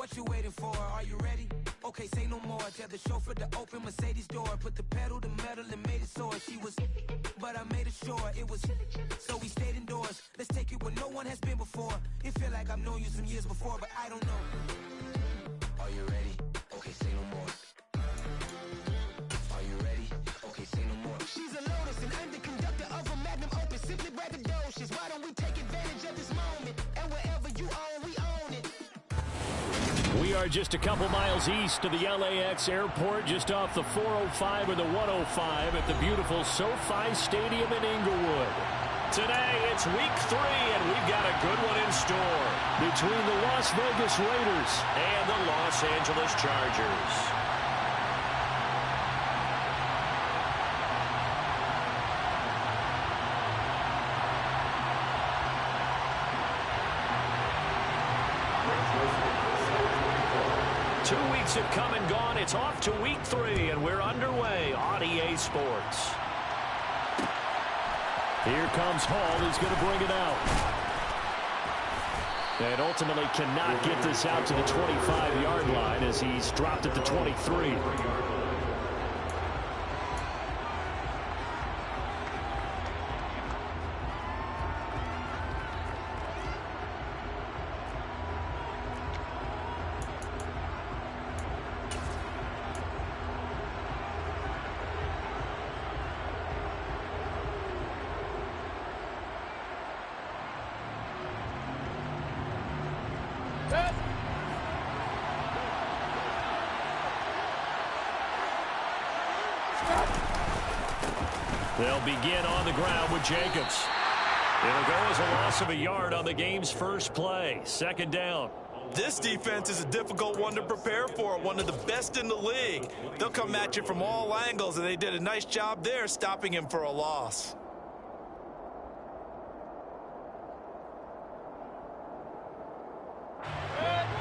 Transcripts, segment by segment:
What you waiting for? Are you ready? Okay, say no more. Tell the chauffeur to open Mercedes door. Put the pedal to metal and made it soar. She was, but I made it sure it was. So we stayed indoors. Let's take it where no one has been before. It feel like I've known you some years before, but I don't know. Are you ready? Okay, say no more. Are you ready? Okay, say no more. She's a Lotus, an underconductor of a magnum opus. Simply braggadocious. Why don't we take advantage of this moment? And wherever you own, we own it. We are just a couple miles east of the LAX airport, just off the 405 or the 105 at the beautiful SoFi Stadium in Inglewood. Today, it's week 3, and we've got a good one in store between the Las Vegas Raiders and the Los Angeles Chargers. Have come and gone. It's off to week 3, and we're underway on EA Sports. Here comes Hall. He's going to bring it out. And ultimately cannot get this out to the 25-yard line as he's dropped at the 23. They'll begin on the ground with Jacobs. It'll go as a loss of a yard on the game's first play. Second down. This defense is a difficult one to prepare for, one of the best in the league. They'll come at you from all angles, and they did a nice job there stopping him for a loss.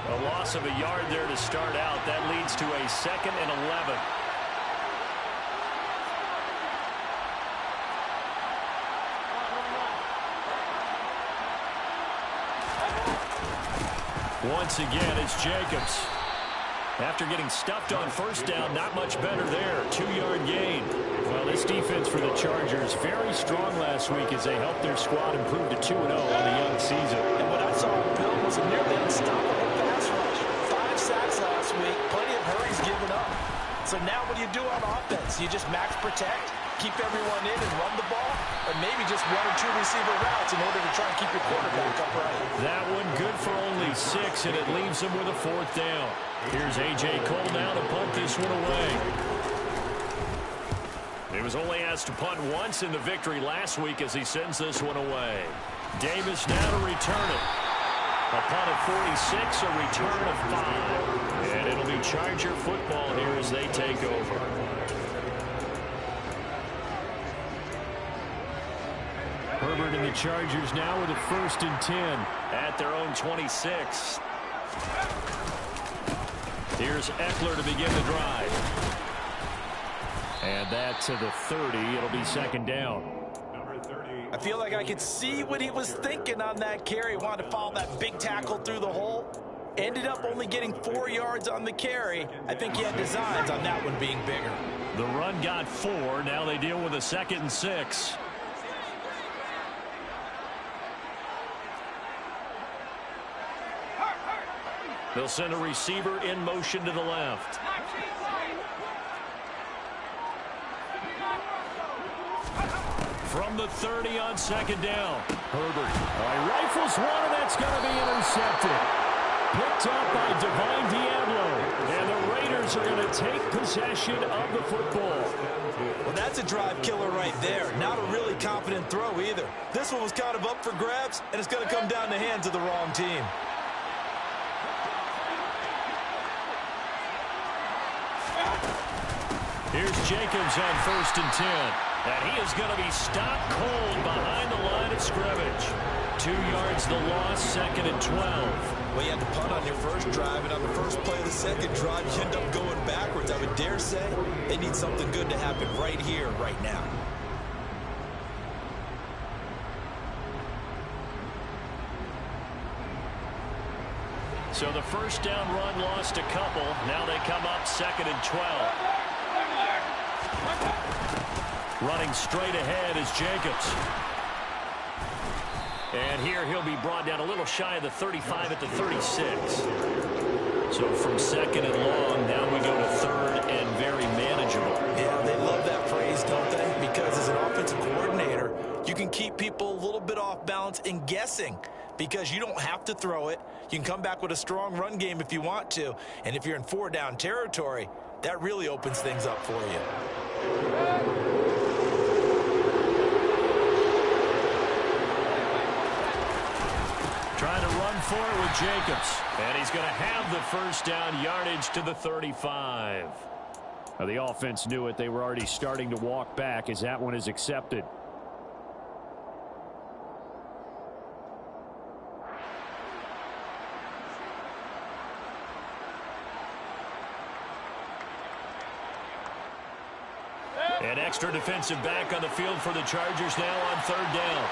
A loss of a yard there to start out. That leads to a 2nd and 11. Once again, it's Jacobs. After getting stuffed on first down, not much better there. 2-yard gain. Well, this defense for the Chargers, very strong last week as they helped their squad improve to 2-0 on the young season. And what I saw on Bill was a nearly unstoppable pass rush. 5 sacks last week, plenty of hurries given up. So now what do you do on offense? You just max protect, keep everyone in and run the ball, or maybe just 1 or 2 receiver routes in order to try and keep your quarterback upright. That one good for only 6, and it leaves them with a 4th down. Here's A.J. Cole now to punt this one away. He was only asked to punt once in the victory last week as he sends this one away. Davis now to return it. A punt of 46, a return of 5. And it'll be Charger football here as they take over. Herbert and the Chargers now with a 1st and 10 at their own 26. Here's Eckler to begin the drive. And that to the 30. It'll be 2nd down. I feel like I could see what he was thinking on that carry. Wanted to follow that big tackle through the hole. Ended up only getting 4 yards on the carry. I think he had designs on that one being bigger. The run got 4. Now they deal with a 2nd and 6. They'll send a receiver in motion to the left. From the 30 on 2nd down. Herbert rifles one, and that's going to be intercepted. Picked up by Divine Diablo. And the Raiders are going to take possession of the football. Well, that's a drive killer right there. Not a really confident throw either. This one was kind of up for grabs, and it's going to come down the hands of the wrong team. Here's Jacobs on 1st and 10. And he is going to be stopped cold behind the line of scrimmage. 2 yards the loss, 2nd and 12. Well, you had to punt on your first drive, and on the first play of the second drive, you end up going backwards. I would dare say they need something good to happen right here, right now. So the first down run lost a couple. Now they come up 2nd and 12. Running straight ahead is Jacobs. And here he'll be brought down a little shy of the 35 at the 36. So from 2nd and long, now we go to 3rd and very manageable. Yeah, they love that phrase, don't they? Because as an offensive coordinator, you can keep people a little bit off balance and guessing because you don't have to throw it. You can come back with a strong run game if you want to. And if you're in 4-down territory, that really opens things up for you. Trying to run for it with Jacobs. And he's going to have the first down yardage to the 35. Now, the offense knew it. They were already starting to walk back as that one is accepted. An extra defensive back on the field for the Chargers now on 3rd down.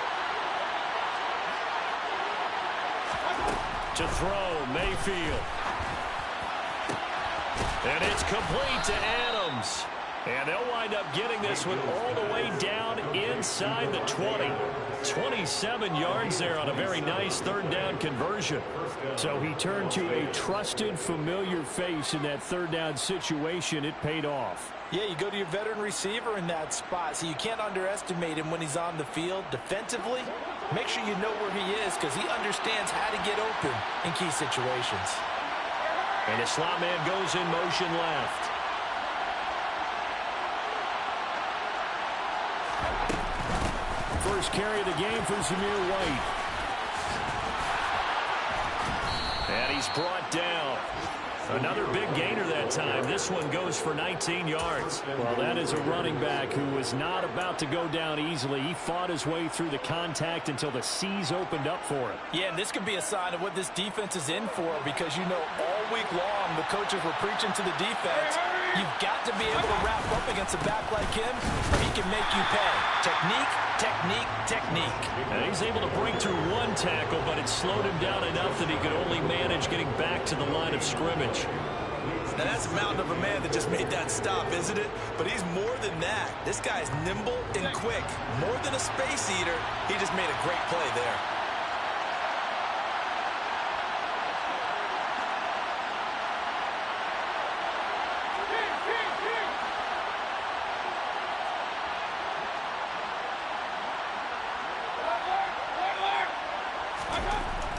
To throw, Mayfield. And it's complete to Adams. And they'll wind up getting this one all the way down inside the 20. 27 yards there on a very nice 3rd down conversion. So he turned to a trusted, familiar face in that 3rd down situation. It paid off. Yeah, you go to your veteran receiver in that spot, so you can't underestimate him when he's on the field. Defensively, make sure you know where he is because he understands how to get open in key situations. And the slot man goes in motion left. First carry of the game for Zamir White. And he's brought down. Another big gainer that time. This one goes for 19 yards. Well, that is a running back who was not about to go down easily. He fought his way through the contact until the seas opened up for him. Yeah, and this could be a sign of what this defense is in for because, you know, all week long the coaches were preaching to the defense. You've got to be able to wrap up against a back like him or he can make you pay. Technique, technique, technique. And he's able to break through one tackle, but it slowed him down enough that he could only manage getting back to the line of scrimmage. Now that's a mountain of a man that just made that stop, isn't it? But he's more than that. This guy's nimble and quick. More than a space eater, he just made a great play there.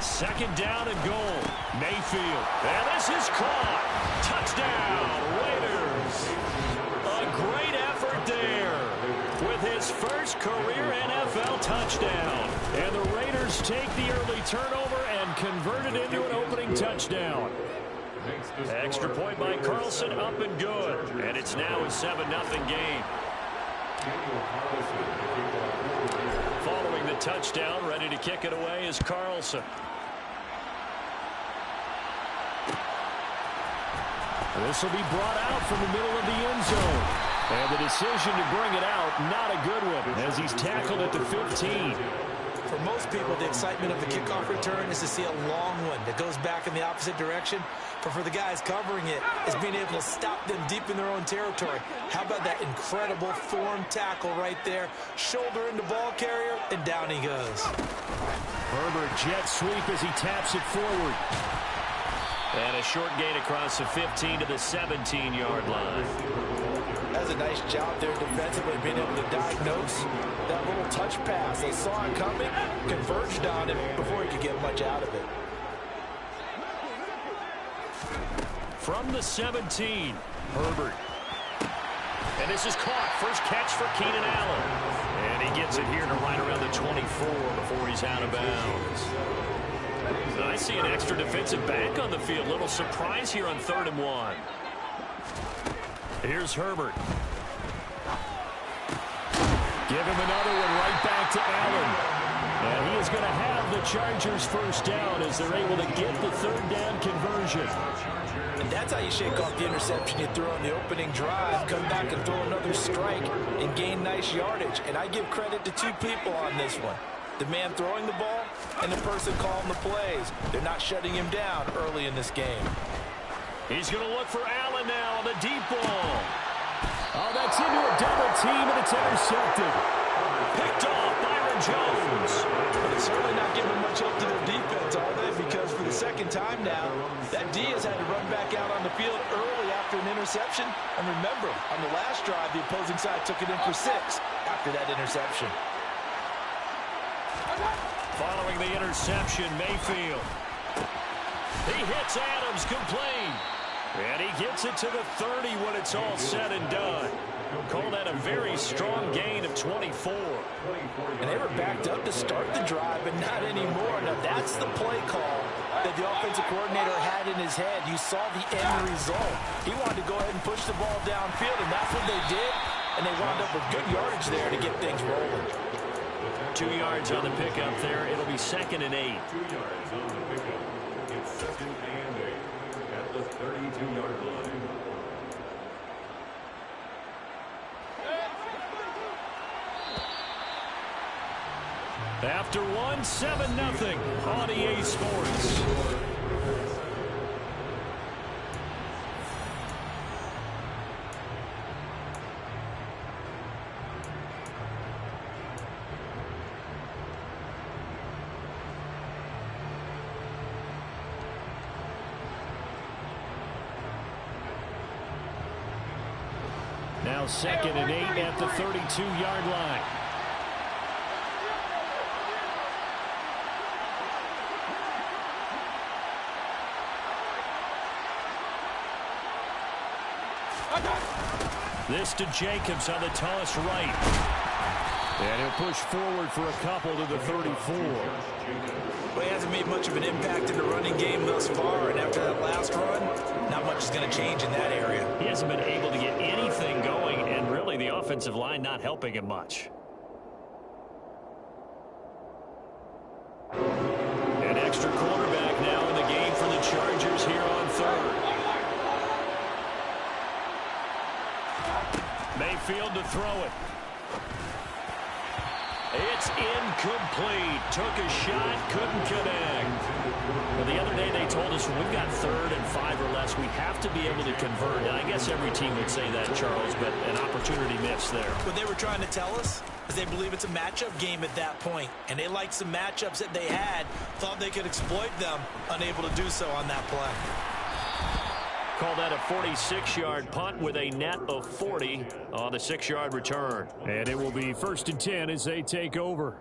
Second down and goal. Mayfield. And this is caught. Touchdown, Raiders. A great effort there with his first career NFL touchdown. And the Raiders take the early turnover and convert it into an opening touchdown. Extra point by Carlson, up and good. And it's now a 7-0 game. Following the touchdown, ready to kick it away is Carlson. This will be brought out from the middle of the end zone. And the decision to bring it out, not a good one, as he's tackled at the 15. For most people, the excitement of the kickoff return is to see a long one that goes back in the opposite direction. But for the guys covering it, is being able to stop them deep in their own territory. How about that incredible form tackle right there? Shoulder into ball carrier, and down he goes. Herbert jet sweep as he taps it forward. And a short gain across the 15 to the 17-yard line. That's a nice job there defensively, being able to diagnose that little touch pass. They saw it coming, converged on it before he could get much out of it. From the 17, Herbert. And this is caught. First catch for Keenan Allen. And he gets it here to right around the 24 before he's out of bounds. I see an extra defensive back on the field. Little surprise here on 3rd and 1. Here's Herbert. Give him another one right back to Allen. And he is going to have the Chargers first down as they're able to get the 3rd down conversion. And that's how you shake off the interception you threw on the opening drive. Come back and throw another strike and gain nice yardage. And I give credit to two people on this one. The man throwing the ball and the person calling the plays. They're not shutting him down early in this game. He's going to look for Allen now on the deep ball. Oh, that's into a double team, and it's intercepted. Picked off Byron Jones. But it's certainly not giving much help to their defense, are they? Because for the second time now, that D has had to run back out on the field early after an interception. And remember, on the last drive, the opposing side took it in for 6 after that interception. Following the interception, Mayfield. He hits Adams, complete. And he gets it to the 30 when it's all said and done. Call that a very strong gain of 24. And they were backed up to start the drive, but not anymore. Now, that's the play call that the offensive coordinator had in his head. You saw the end result. He wanted to go ahead and push the ball downfield, and that's what they did. And they wound up with good yardage there to get things rolling. 2 yards on the pickup there. It'll be 2nd and 8. 2 yards on the pickup. It's 2nd and 8 at the 32-yard line. After 1, 7-0 on EA Sports. Now 2nd and 8 at the 32-yard line. This to Jacobs on the toss right. And he'll push forward for a couple to the 34. Well, he hasn't made much of an impact in the running game thus far, and after that last run, not much is going to change in that area. He hasn't been able to get anything going, and really the offensive line not helping him much. An extra quarterback now in the game for the Chargers here on 3rd. Mayfield to throw it. It's incomplete. Took a shot, couldn't connect. Well, the other day they told us when we've got 3rd and 5 or less, we have to be able to convert. And I guess every team would say that, Charles, but an opportunity missed there. What they were trying to tell us is they believe it's a matchup game at that point. And they liked some matchups that they had, thought they could exploit them, unable to do so on that play. Call that a 46-yard punt with a net of 40 on the 6-yard return. And it will be 1st and 10 as they take over.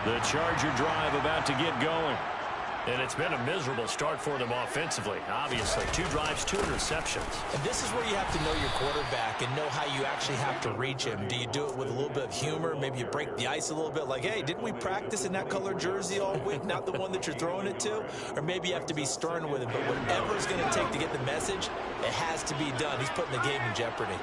The Charger drive about to get going. And it's been a miserable start for them offensively. Obviously, 2 drives, 2 interceptions. And this is where you have to know your quarterback and know how you actually have to reach him. Do you do it with a little bit of humor? Maybe you break the ice a little bit like, hey, didn't we practice in that color jersey all week, not the one that you're throwing it to? Or maybe you have to be stern with him. But whatever it's going to take to get the message, it has to be done. He's putting the game in jeopardy.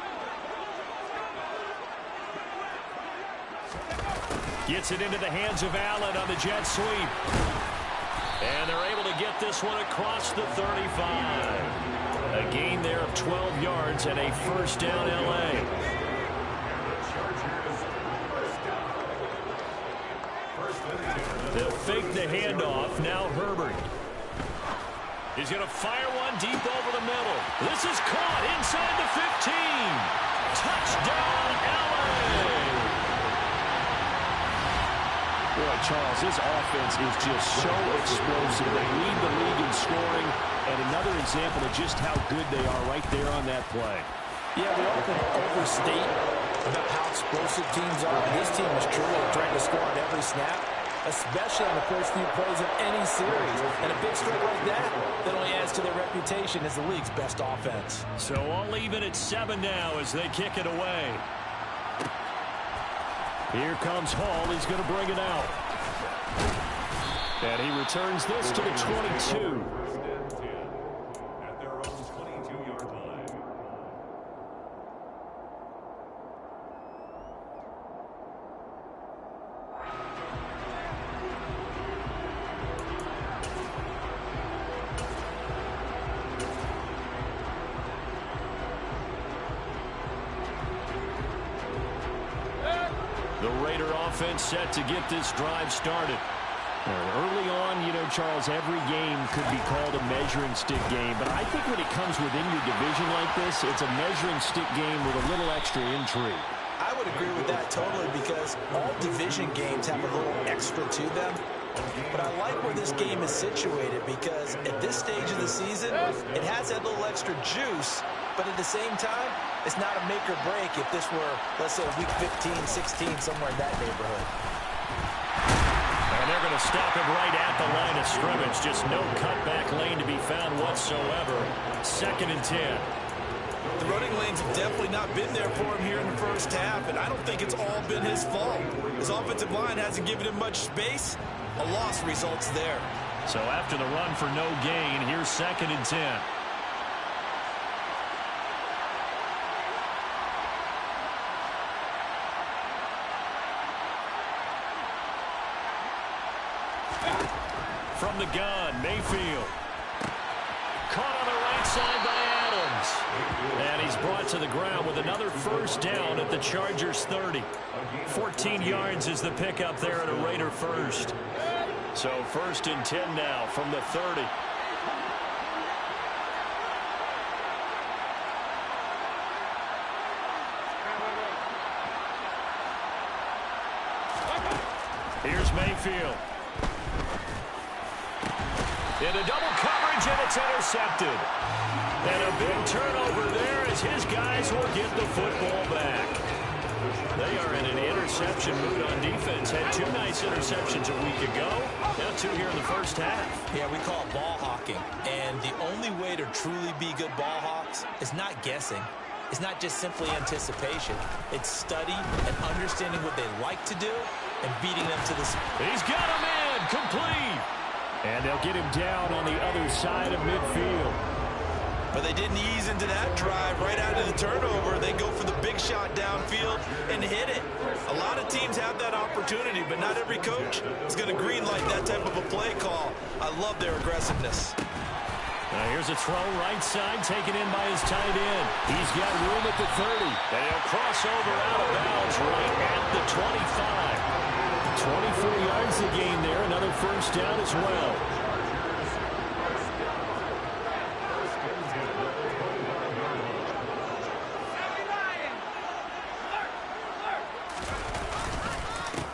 Gets it into the hands of Allen on the jet sweep. And they're able to get this one across the 35. A gain there of 12 yards and a 1st down L.A. They'll fake the handoff. Now Herbert. He's going to fire one deep over the middle. This is caught inside the 15. Touchdown L.A. Boy, Charles, this offense is just so explosive. They lead the league in scoring, and another example of just how good they are right there on that play. Yeah, we often overstate about how explosive teams are. This team is truly trying to score on every snap, especially on the first few plays of any series. And a big strike like that only adds to their reputation as the league's best offense. So all even at 7 now as they kick it away. Here comes Hall. He's going to bring it out. And he returns this to the 22. At their own 22-yard line. Raider offense set to get this drive started. Early on, you know, Charles, every game could be called a measuring stick game. But I think when it comes within your division like this, it's a measuring stick game with a little extra intrigue. I would agree with that totally because all division games have a little extra to them. But I like where this game is situated because at this stage of the season, it has that little extra juice. But at the same time, it's not a make or break if this were, let's say, week 15, 16, somewhere in that neighborhood. And they're going to stop him right at the line of scrimmage. Just no cutback lane to be found whatsoever. 2nd and 10. The running lanes have definitely not been there for him here in the first half, and I don't think it's all been his fault. His offensive line hasn't given him much space. A loss results there. So after the run for no gain, here's 2nd and 10. From the gun, Mayfield. Caught on the right side by Adams. And he's brought to the ground with another first down at the Chargers 30. 14 yards is the pickup there at a Raider first. So 1st and 10 now from the 30. Here's Mayfield. Into double coverage, and it's intercepted. And a big turnover there as his guys will get the football back. They are in an interception mood on defense. Had 2 nice interceptions a week ago. Now 2 here in the first half. Yeah, we call it ball hawking. And the only way to truly be good ball hawks is not guessing. It's not just simply anticipation. It's study and understanding what they like to do and beating them to the spot. He's got him in. Complete. And they'll get him down on the other side of midfield. But they didn't ease into that drive right out of the turnover. They go for the big shot downfield and hit it. A lot of teams have that opportunity, but not every coach is going to greenlight that type of a play call. I love their aggressiveness. Now here's a throw right side taken in by his tight end. He's got room at the 30. And he'll cross over out of bounds right at the 25. 24 yards the gain there. Another first down as well.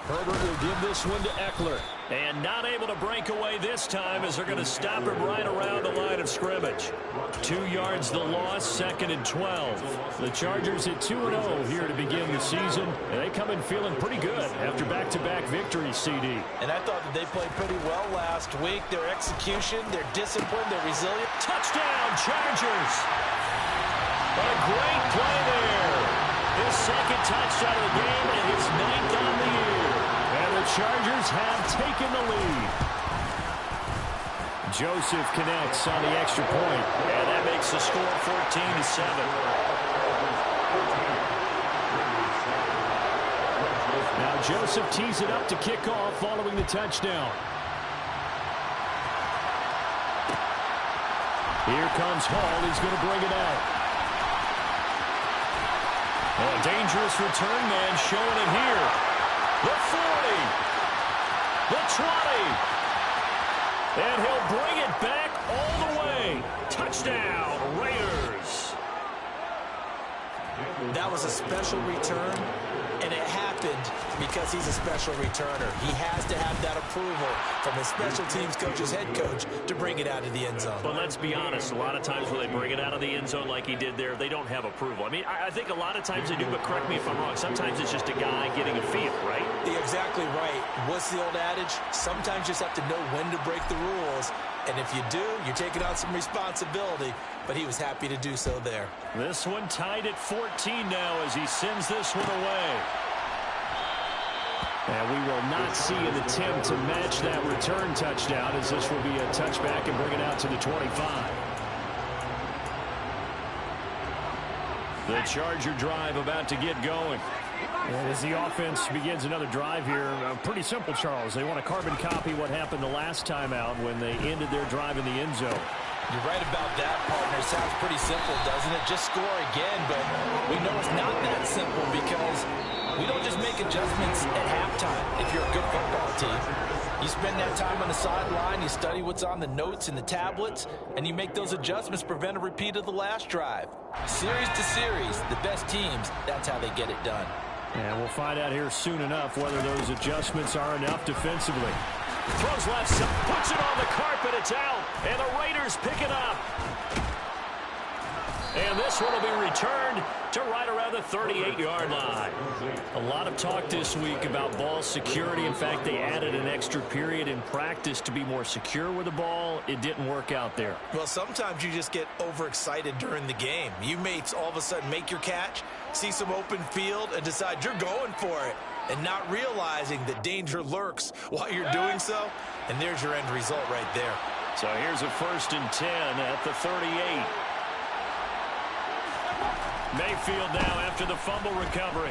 Herbert will give this one to Eckler. And not able to break away this time as they're going to stop him right around the line of scrimmage. 2 yards the loss, 2nd and 12. The Chargers at 2-0 here to begin the season. And they come in feeling pretty good after back-to-back victories, CD. And I thought that they played pretty well last week. Their execution, their discipline, their resilience. Touchdown, Chargers! What a great play there. His 2nd touchdown of the game and his 9th on the year. And the Chargers have taken the lead. Joseph connects on the extra point. And that makes the score 14-7. Now Joseph tees it up to kick off following the touchdown. Here comes Hall. He's going to bring it out. A dangerous return man showing it here. The 40. The 20. And he'll bring it back all the way. Touchdown, Raiders. That was a special return, and it happened because he's a special returner. He has to have that approval from his special teams coach's head coach to bring it out of the end zone. But let's be honest, a lot of times when they bring it out of the end zone like he did there, they don't have approval. I mean, I think a lot of times they do, but correct me if I'm wrong. Sometimes it's just a guy getting a feel, right? You're exactly right. What's the old adage? Sometimes you just have to know when to break the rules. And if you do, you're taking on some responsibility. But he was happy to do so there. This one tied at 14 now as he sends this one away. And we will not see an attempt to match that return touchdown as this will be a touchback and bring it out to the 25. The Charger drive about to get going. And as the offense begins another drive here, pretty simple, Charles. They want to carbon copy what happened the last time out when they ended their drive in the end zone. You're right about that, partner. Sounds pretty simple, doesn't it? Just score again, but we know it's not that simple because We don't just make adjustments at halftime if you're a good football team. You spend that time on the sideline, you study what's on the notes and the tablets, and you make those adjustments to prevent a repeat of the last drive. Series to series, the best teams, that's how they get it done. And we'll find out here soon enough whether those adjustments are enough defensively. Throws left side, puts it on the carpet, it's out, and the Raiders pick it up. And this one will be returned to right around the 38-yard line. A lot of talk this week about ball security. In fact, they added an extra period in practice to be more secure with the ball. It didn't work out there. Well, sometimes you just get overexcited during the game. You may all of a sudden make your catch, see some open field, and decide you're going for it, and not realizing that danger lurks while you're doing so. And there's your end result right there. So here's a 1st and 10 at the 38. Mayfield now after the fumble recovery.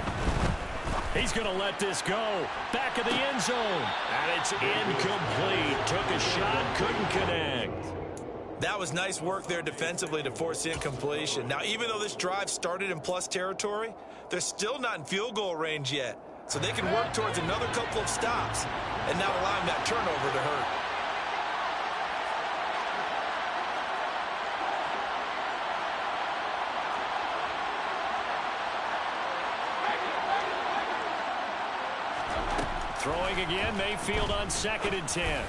He's going to let this go. Back of the end zone. And it's incomplete. Took a shot, couldn't connect. That was nice work there defensively to force incompletion. Now, even though this drive started in plus territory, they're still not in field goal range yet. So they can work towards another couple of stops and not allowing that turnover to hurt. Throwing again, Mayfield on 2nd and 10.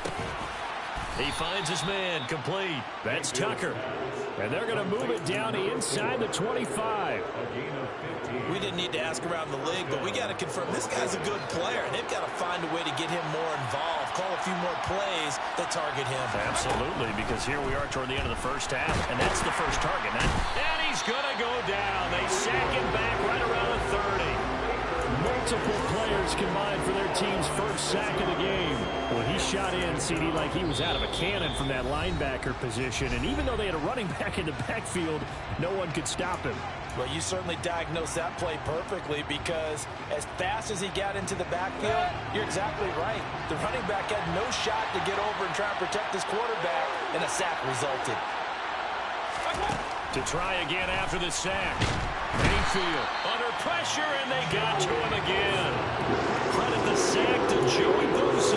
He finds his man, complete. That's Tucker. And they're going to move it down inside the 25. We didn't need to ask around the league, but we got to confirm this guy's a good player, and they've got to find a way to get him more involved, call a few more plays that target him. Absolutely, because here we are toward the end of the first half, and that's the first target. And he's going to go down. They sack him back right around the 30. Multiple players combined for their team's first sack of the game. Well, he shot in, CD, like he was out of a cannon from that linebacker position. And even though they had a running back in the backfield, no one could stop him. Well, you certainly diagnosed that play perfectly, because as fast as he got into the backfield, you're exactly right. The running back had no shot to get over and try and protect his quarterback, and a sack resulted. To try again after the sack. Mayfield under pressure, and they got to him again. Credit the sack to Joey Bosa.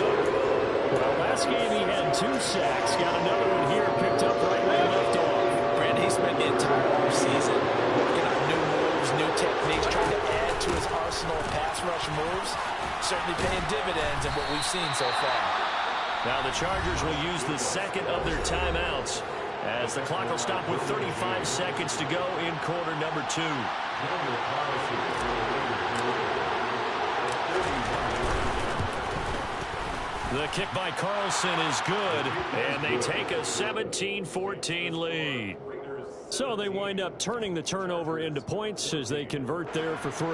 Well, last game he had 2 sacks. Got another one here picked up right where he left off. Brandon, he spent the entire offseason working on new moves, new techniques, trying to add to his arsenal of pass rush moves. Certainly paying dividends in what we've seen so far. Now the Chargers will use the second of their timeouts, as the clock will stop with 35 seconds to go in quarter number 2. The kick by Carlson is good, and they take a 17-14 lead. So they wind up turning the turnover into points as they convert there for 3.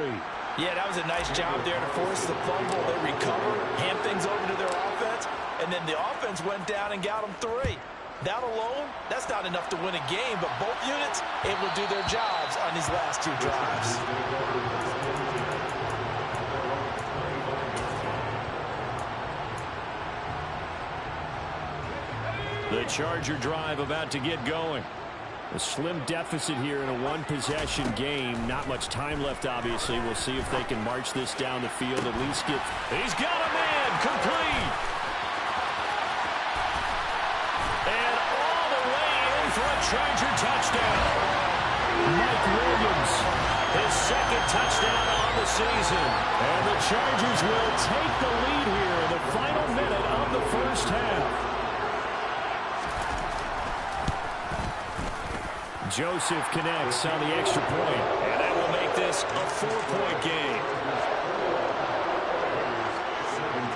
Yeah, that was a nice job there to force the fumble. They recover, hand things over to their offense, and then the offense went down and got them 3. That alone, that's not enough to win a game, but both units able to do their jobs on these last 2 drives. The Charger drive about to get going. A slim deficit here in a 1-possession game. Not much time left, obviously. We'll see if they can march this down the field, at least get... He's got a man, complete! And all the way in for a Charger touchdown. Mike Williams, his 2nd touchdown on the season. And the Chargers will take the lead here in the final minute of the first half. Joseph connects on the extra point, and that will make this a 4-point game.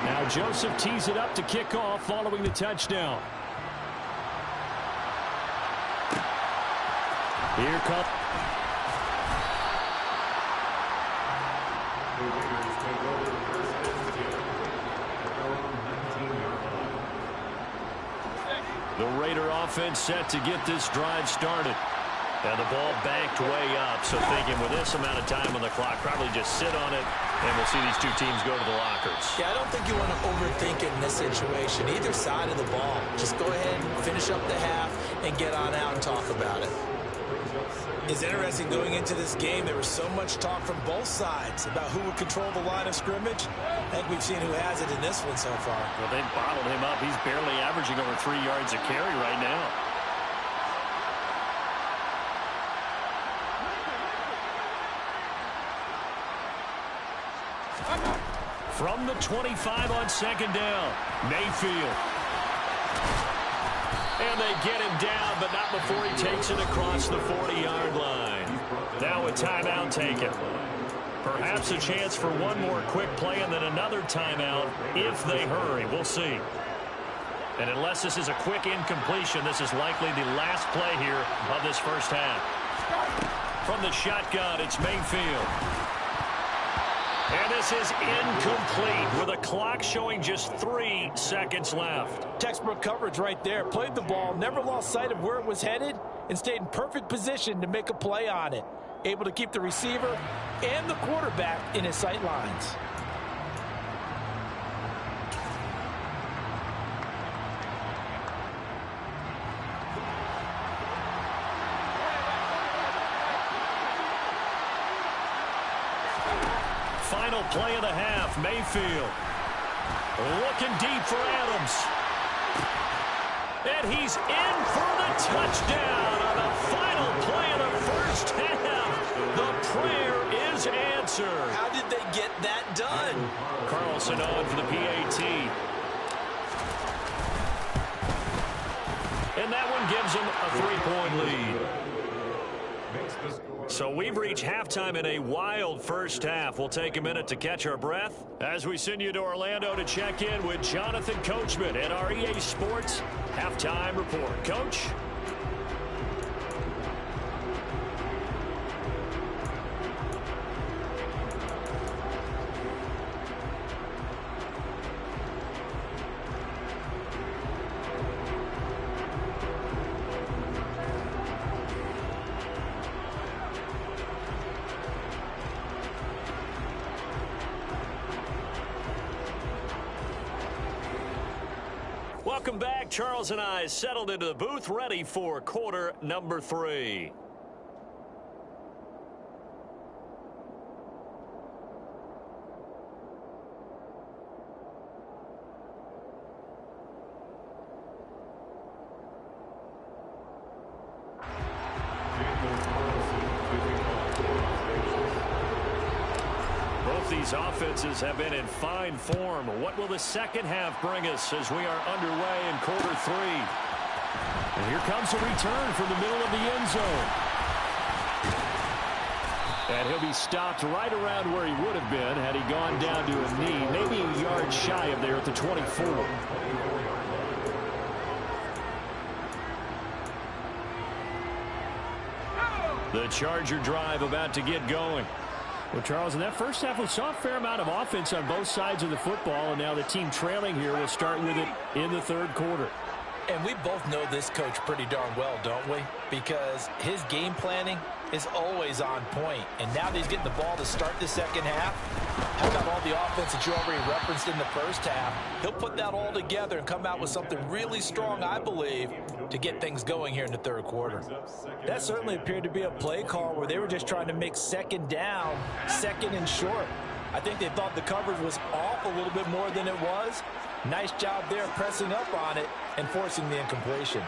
Now Joseph tees it up to kick off following the touchdown. Here comes... The Raider offense set to get this drive started. And the ball banked way up, so thinking with this amount of time on the clock, probably just sit on it, and we'll see these 2 teams go to the lockers. Yeah, I don't think you want to overthink it in this situation. Either side of the ball. Just go ahead and finish up the half and get on out and talk about it. It's interesting going into this game. There was so much talk from both sides about who would control the line of scrimmage. I think we've seen who has it in this one so far. Well, they've bottled him up. He's barely averaging over 3 yards a carry right now. From the 25 on second down, Mayfield. And they get him down, but not before he takes it across the 40-yard line. Now a timeout taken. Perhaps a chance for one more quick play and then another timeout if they hurry. We'll see. And unless this is a quick incompletion, this is likely the last play here of this first half. From the shotgun, it's Mayfield. And this is incomplete with a clock showing just 3 seconds left. Textbook coverage right there. Played the ball, never lost sight of where it was headed, and stayed in perfect position to make a play on it. Able to keep the receiver and the quarterback in his sight lines. Final play of the half, Mayfield. Looking deep for Adams. And he's in for the touchdown on the final play of the first half. The prayer is answered. How did they get that done? Carlson on for the PAT. And that one gives them a 3-point lead. So we've reached halftime in a wild first half. We'll take a minute to catch our breath as we send you to Orlando to check in with Jonathan Coachman at our EA Sports Halftime Report. Coach? Welcome back. Charles and I settled into the booth, ready for quarter number 3. These offenses have been in fine form. What will the second half bring us as we are underway in quarter 3? And here comes a return from the middle of the end zone. And he'll be stopped right around where he would have been had he gone down to a knee, maybe a yard shy of there at the 24. The Charger drive about to get going. Well, Charles, in that first half, we saw a fair amount of offense on both sides of the football, and now the team trailing here will start with it in the third quarter. And we both know this coach pretty darn well, don't we? Because his game planning is always on point. And now that he's getting the ball to start the second half, how about all the offense that you already referenced in the first half? He'll put that all together and come out with something really strong, I believe, to get things going here in the third quarter. That certainly appeared to be a play call where they were just trying to make second down, second and short. I think they thought the coverage was off a little bit more than it was. Nice job there pressing up on it and forcing the incompletion.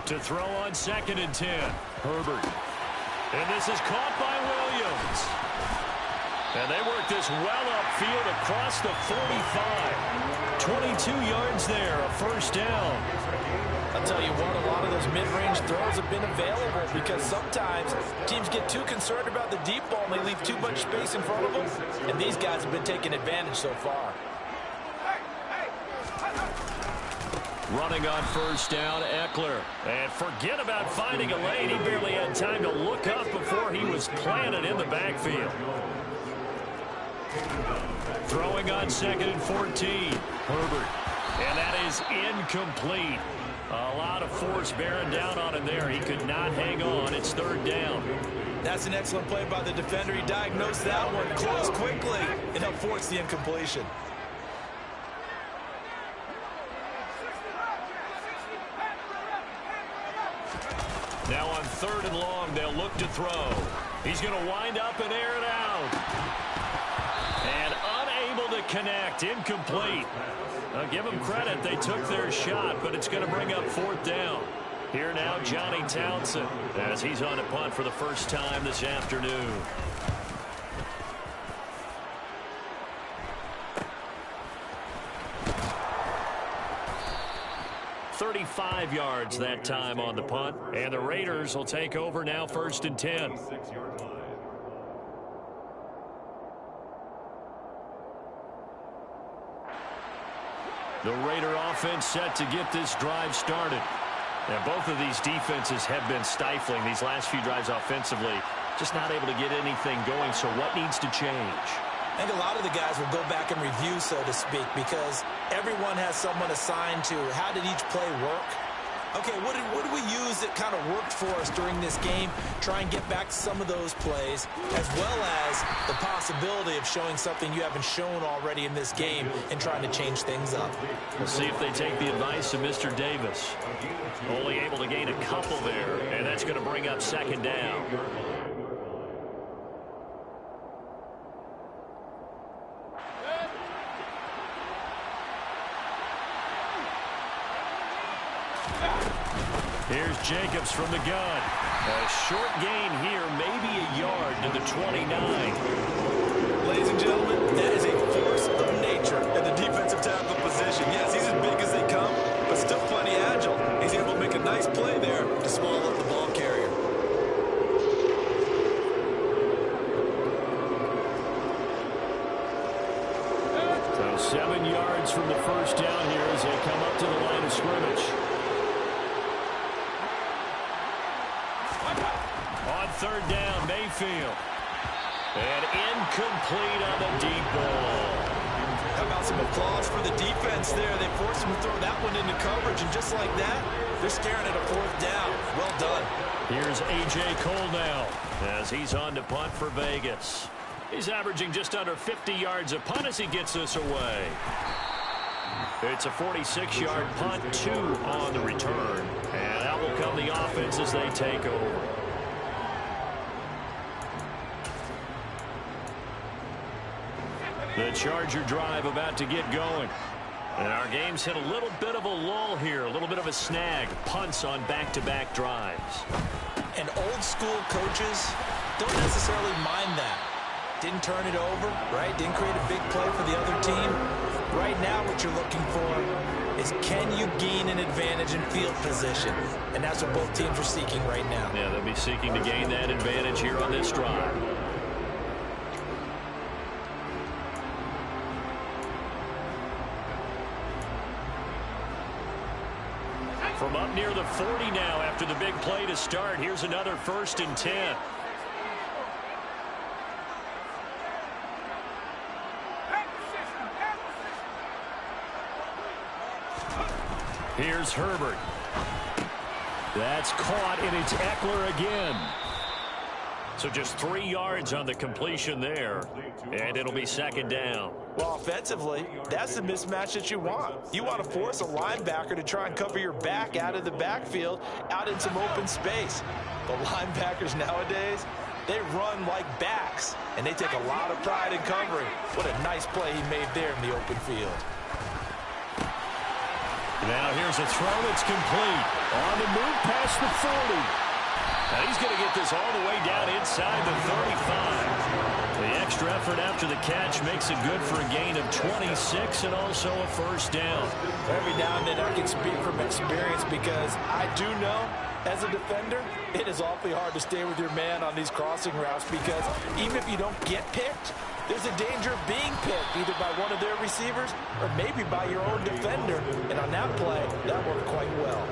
To throw on 2nd and 10. Herbert. And this is caught by Williams. And they work this well upfield across the 45. 22 yards there, a first down. I'll tell you what, a lot of those mid-range throws have been available because sometimes teams get too concerned about the deep ball and they leave too much space in front of them. And these guys have been taking advantage so far. Running on first down, Eckler. And forget about finding a lane. He barely had time to look up before he was planted in the backfield. Throwing on 2nd and 14. Herbert. And that is incomplete. A lot of force bearing down on him there. He could not hang on. It's third down. That's an excellent play by the defender. He diagnosed that one, closed quickly, and helped force the incompletion. Now on third and long, they'll look to throw. He's going to wind up and air it out. And unable to connect. Incomplete. I'll give them credit. They took their shot, but it's going to bring up fourth down. Here now, Johnny Townsend, as he's on a punt for the first time this afternoon. "35 yards that time on the punt, and the Raiders will take over now, first and 10. The Raider offense set to get this drive started. And both of these defenses have been stifling these last few drives offensively. Just not able to get anything going, so what needs to change? I think a lot of the guys will go back and review, so to speak, because everyone has someone assigned to how did each play work. Okay, what did we use that kind of worked for us during this game? Try and get back to some of those plays, as well as the possibility of showing something you haven't shown already in this game and trying to change things up. We'll see if they take the advice of Mr. Davis. Only able to gain a couple there, and that's going to bring up second down. Here's Jacobs from the gun. A short gain here, maybe a yard to the 29. Ladies and gentlemen, that is a force of nature in the defensive tackle position. Yes, he's as big as they come, but still plenty agile. He's able to make a nice play there to swallow up the ball carrier. So 7 yards from the first down here as they come up to the line of scrimmage. On third down, Mayfield. And incomplete on the deep ball. How about some applause for the defense there? They forced him to throw that one into coverage, and just like that, they're staring at a fourth down. Well done. Here's A.J. Cole now as he's on to punt for Vegas. He's averaging just under 50 yards a punt as he gets this away. It's a 46-yard punt, 2 on the return. And out will come the offense as they take over. The Charger drive about to get going. And our game's hit a little bit of a lull here, a little bit of a snag. Punts on back-to-back drives. And old-school coaches don't necessarily mind that. Didn't turn it over, right? Didn't create a big play for the other team. Right now what you're looking for is can you gain an advantage in field position? And that's what both teams are seeking right now. Yeah, they'll be seeking to gain that advantage here on this drive. From up near the 40 now after the big play to start. Here's another first and 10. Here's Herbert. That's caught, and it's Eckler again. So just 3 yards on the completion there, and it'll be second down. Well, offensively, that's the mismatch that you want. You want to force a linebacker to try and cover your back out of the backfield, out in some open space. The linebackers nowadays, they run like backs, and they take a lot of pride in covering. What a nice play he made there in the open field. Now here's a throw that's complete. On the move past the 40. Now he's going to get this all the way down inside the 35. The extra effort after the catch makes it good for a gain of 26 and also a first down. Every now and then I can speak from experience because I do know as a defender, it is awfully hard to stay with your man on these crossing routes because even if you don't get picked, there's a danger of being picked either by one of their receivers or maybe by your own defender. And on that play, that worked quite well.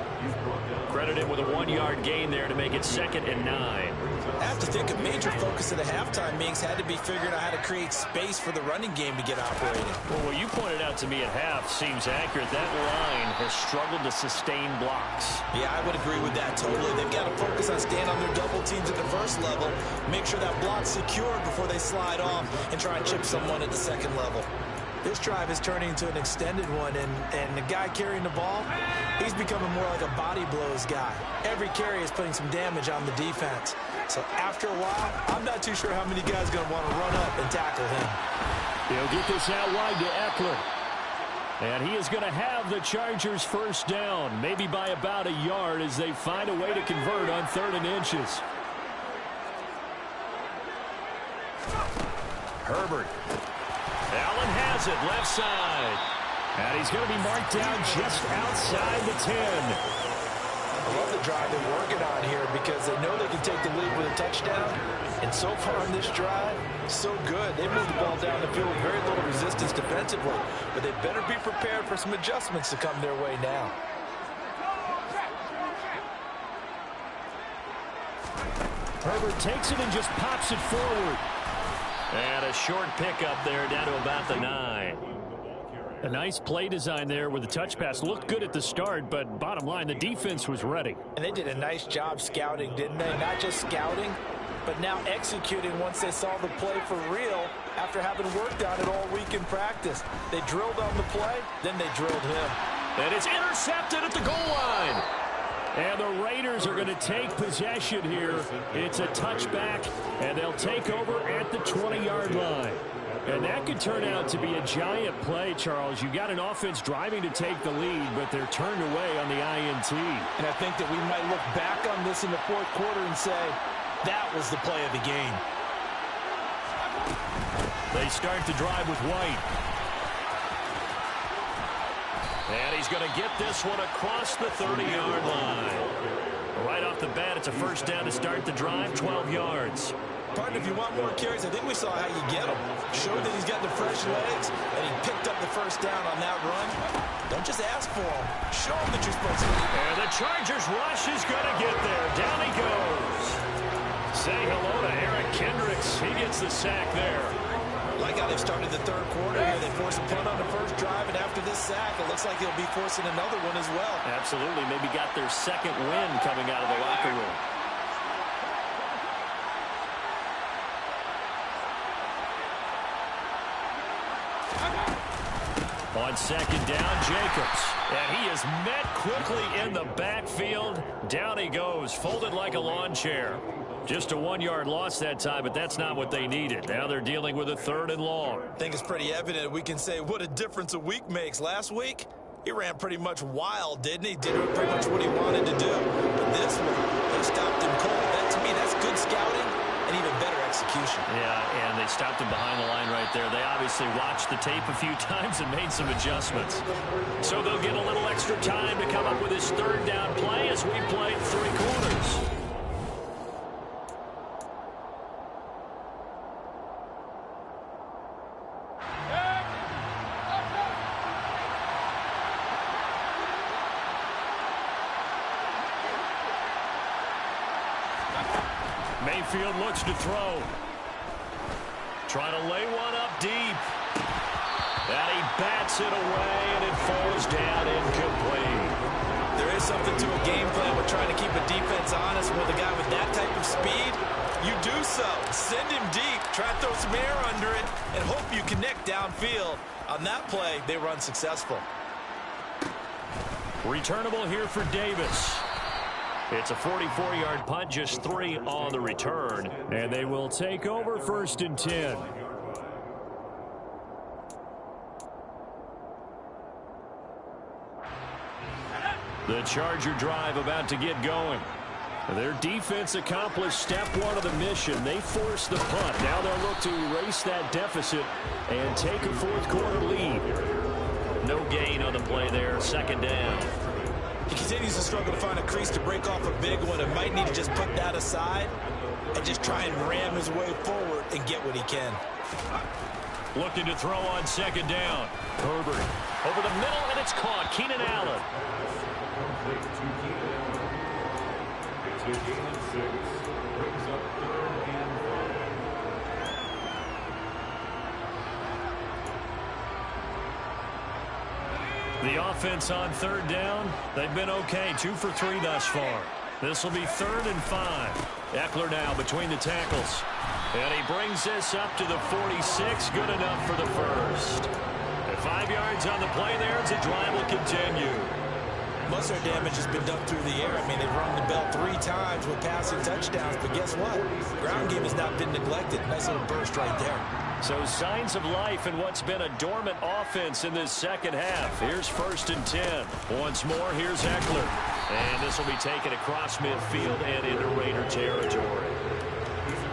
credited with a 1-yard gain there to make it 2nd and 9. I have to think a major focus of the halftime meetings had to be figuring out how to create space for the running game to get operating. Well, what you pointed out to me at half seems accurate. That line has struggled to sustain blocks. Yeah, I would agree with that totally. They've got to focus on staying on their double teams at the first level, make sure that block's secured before they slide off and try and chip someone at the second level. This drive is turning into an extended one, and the guy carrying the ball, he's becoming more like a body blows guy. Every carry is putting some damage on the defense. So after a while, I'm not too sure how many guys are going to want to run up and tackle him. He'll get this out wide to Eckler. And he is going to have the Chargers first down, maybe by about a yard as they find a way to convert on 3rd and inches. Herbert. Allen has it, left side. And he's going to be marked down just outside the 10. I love the drive they're working on here because they know they can take the lead with a touchdown. And so far on this drive, so good. They moved the ball down the field with very little resistance defensively. But they better be prepared for some adjustments to come their way now. Herbert takes it and just pops it forward. And a short pickup there down to about the 9. A nice play design there with the touch pass. Looked good at the start, but bottom line, the defense was ready. And they did a nice job scouting, didn't they? Not just scouting, but now executing once they saw the play for real after having worked on it all week in practice. They drilled on the play, then they drilled him. And it's intercepted at the goal line. And the Raiders are going to take possession here. It's a touchback, and they'll take over at the 20-yard line. And that could turn out to be a giant play, Charles. You got an offense driving to take the lead, but they're turned away on the INT. And I think that we might look back on this in the 4th quarter and say, that was the play of the game. They start the drive with White. And he's going to get this one across the 30-yard line. Right off the bat, it's a first down to start the drive, 12 yards. Partner, if you want more carries, I think we saw how you get them. Showed that he's got the fresh legs, and he picked up the first down on that run. Don't just ask for them. Show them that you're supposed to. And the Chargers rush is going to get there. Down he goes. Say hello to Eric Kendricks. He gets the sack there. Like how they've started the 3rd quarter here. They forced a punt on the first drive, and after this sack, it looks like they'll be forcing another one as well. Absolutely. Maybe got their second win coming out of the locker room. On 2nd down, Jacobs. And he is met quickly in the backfield. Down he goes, folded like a lawn chair. Just a 1-yard loss that time, but that's not what they needed. Now they're dealing with a 3rd and long. I think it's pretty evident. We can say what a difference a week makes. Last week, he ran pretty much wild, didn't he? Did pretty much what he wanted to do. But this one, they stopped him cold. That, to me, that's good scouting and even better execution. Yeah, and they stopped him behind the line right there. They obviously watched the tape a few times and made some adjustments. So they'll get a little extra time to come up with his 3rd down play as we play 3 quarters. Mayfield looks to throw. Trying to lay one up deep. And he bats it away, and it falls down incomplete. There is something to a game plan with trying to keep a defense honest. With a guy with that type of speed, you do so. Send him deep. Try to throw some air under it and hope you connect downfield. On that play, they were unsuccessful. Returnable here for Davis. It's a 44-yard punt, just 3 on the return. And they will take over 1st and 10. The Charger drive about to get going. Their defense accomplished step 1 of the mission. They forced the punt. Now they'll look to erase that deficit and take a 4th quarter lead. No gain on the play there. 2nd down. He continues to struggle to find a crease to break off a big one and might need to just put that aside and just try and ram his way forward and get what he can. Looking to throw on 2nd down. Herbert over the middle, and it's caught. Keenan Allen. to gain of 6. Brings up 3rd and 5. The offense on 3rd down, they've been okay. 2 for 3 thus far. This will be 3rd and 5. Eckler now between the tackles. And he brings this up to the 46. Good enough for the first. And 5 yards on the play there as the drive will continue. Most of their damage has been done through the air. I mean, they've rung the bell 3 times with passing touchdowns. But guess what? Ground game has not been neglected. Nice little burst right there. So signs of life in what's been a dormant offense in this second half. Here's 1st and 10. Once more, here's Eckler. And this will be taken across midfield and into Raider territory.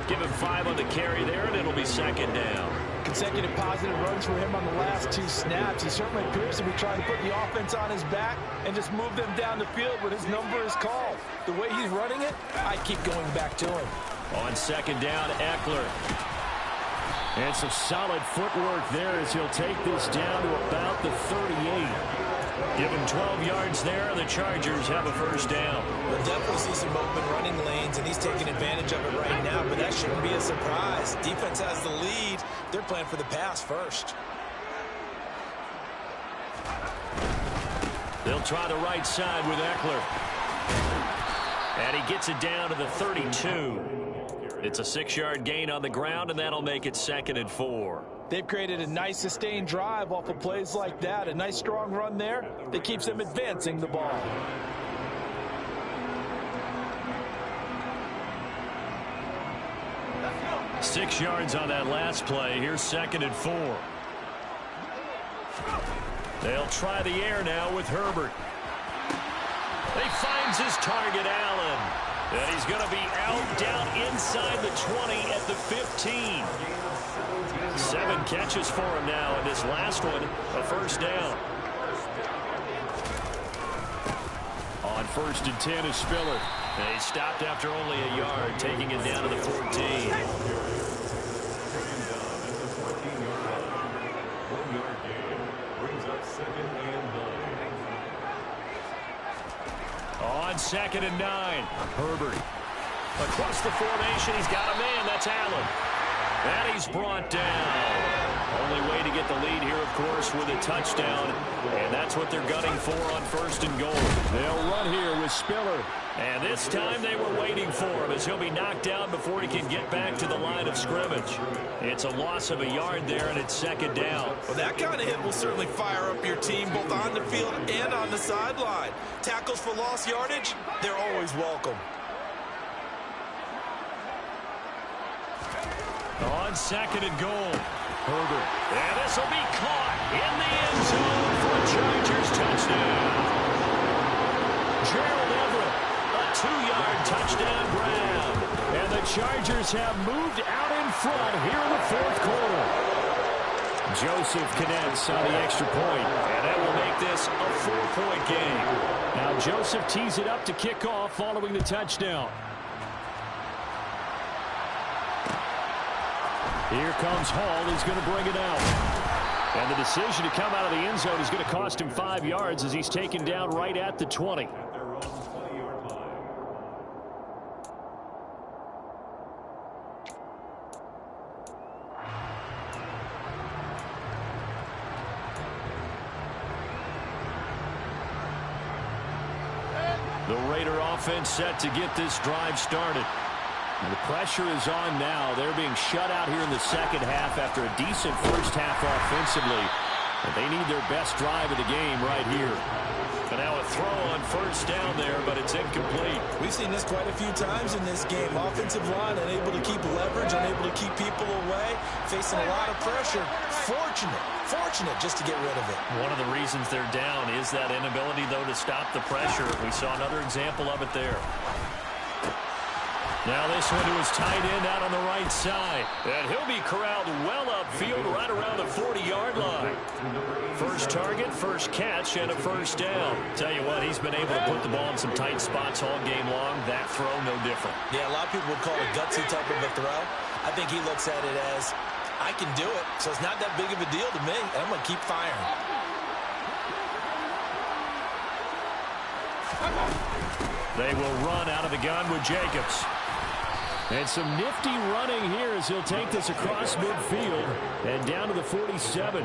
Give him 5 on the carry there, and it'll be 2nd down. Consecutive positive runs for him on the last 2 snaps. He certainly appears to be trying to put the offense on his back and just move them down the field when his number is called. The way he's running it, I keep going back to him. On 2nd down, Eckler. And some solid footwork there as he'll take this down to about the 38. Give him 12 yards there, and the Chargers have a 1st down. We'll definitely see some open running lanes, and he's taking advantage of it right now, but that shouldn't be a surprise. Defense has the lead. They're playing for the pass first. They'll try the right side with Eckler. And he gets it down to the 32. It's a 6-yard gain on the ground, and that'll make it 2nd and 4. They've created a nice sustained drive off of plays like that. A nice strong run there that keeps them advancing the ball. Let's go. 6 yards on that last play. Here's 2nd and 4. They'll try the air now with Herbert. He finds his target, Allen. And he's going to be out down inside the 20 at the 15. 7 catches for him now, and this last one, a 1st down. On 1st and 10 is Spiller. And he stopped after only a yard, taking it down to the 14. On 2nd and 9, Herbert. Across the formation, he's got a man. That's Allen. And he's brought down. Only way to get the lead here, of course, with a touchdown. And that's what they're gunning for on 1st and goal. They'll run here with Spiller. And this time they were waiting for him as he'll be knocked down before he can get back to the line of scrimmage. It's a loss of a yard there, and it's 2nd down. Well, that kind of hit will certainly fire up your team both on the field and on the sideline. Tackles for lost yardage, they're always welcome. On 2nd and goal, Herbert. And this will be caught in the end zone for a Chargers touchdown. Gerald Everett, a 2-yard touchdown grab. And the Chargers have moved out in front here in the 4th quarter. Joseph connects on the extra point, and that will make this a 4-point game. Now Joseph tees it up to kick off following the touchdown. Here comes Hall. He's going to bring it out. And the decision to come out of the end zone is going to cost him 5 yards as he's taken down right at the 20. The Raider offense set to get this drive started. And the pressure is on now. They're being shut out here in the second half after a decent first half offensively. And they need their best drive of the game right here. And now a throw on 1st down there, but it's incomplete. We've seen this quite a few times in this game. Offensive line unable to keep leverage, unable to keep people away, facing a lot of pressure. Fortunate just to get rid of it. One of the reasons they're down is that inability, though, to stop the pressure. We saw another example of it there. Now this one to his tight end out on the right side. And he'll be corralled well upfield right around the 40-yard line. First target, first catch, and a 1st down. Tell you what, he's been able to put the ball in some tight spots all game long. That throw, no different. Yeah, a lot of people would call it a gutsy type of a throw. I think he looks at it as, I can do it, so it's not that big of a deal to me, and I'm going to keep firing. They will run out of the gun with Jacobs. And some nifty running here as he'll take this across midfield and down to the 47.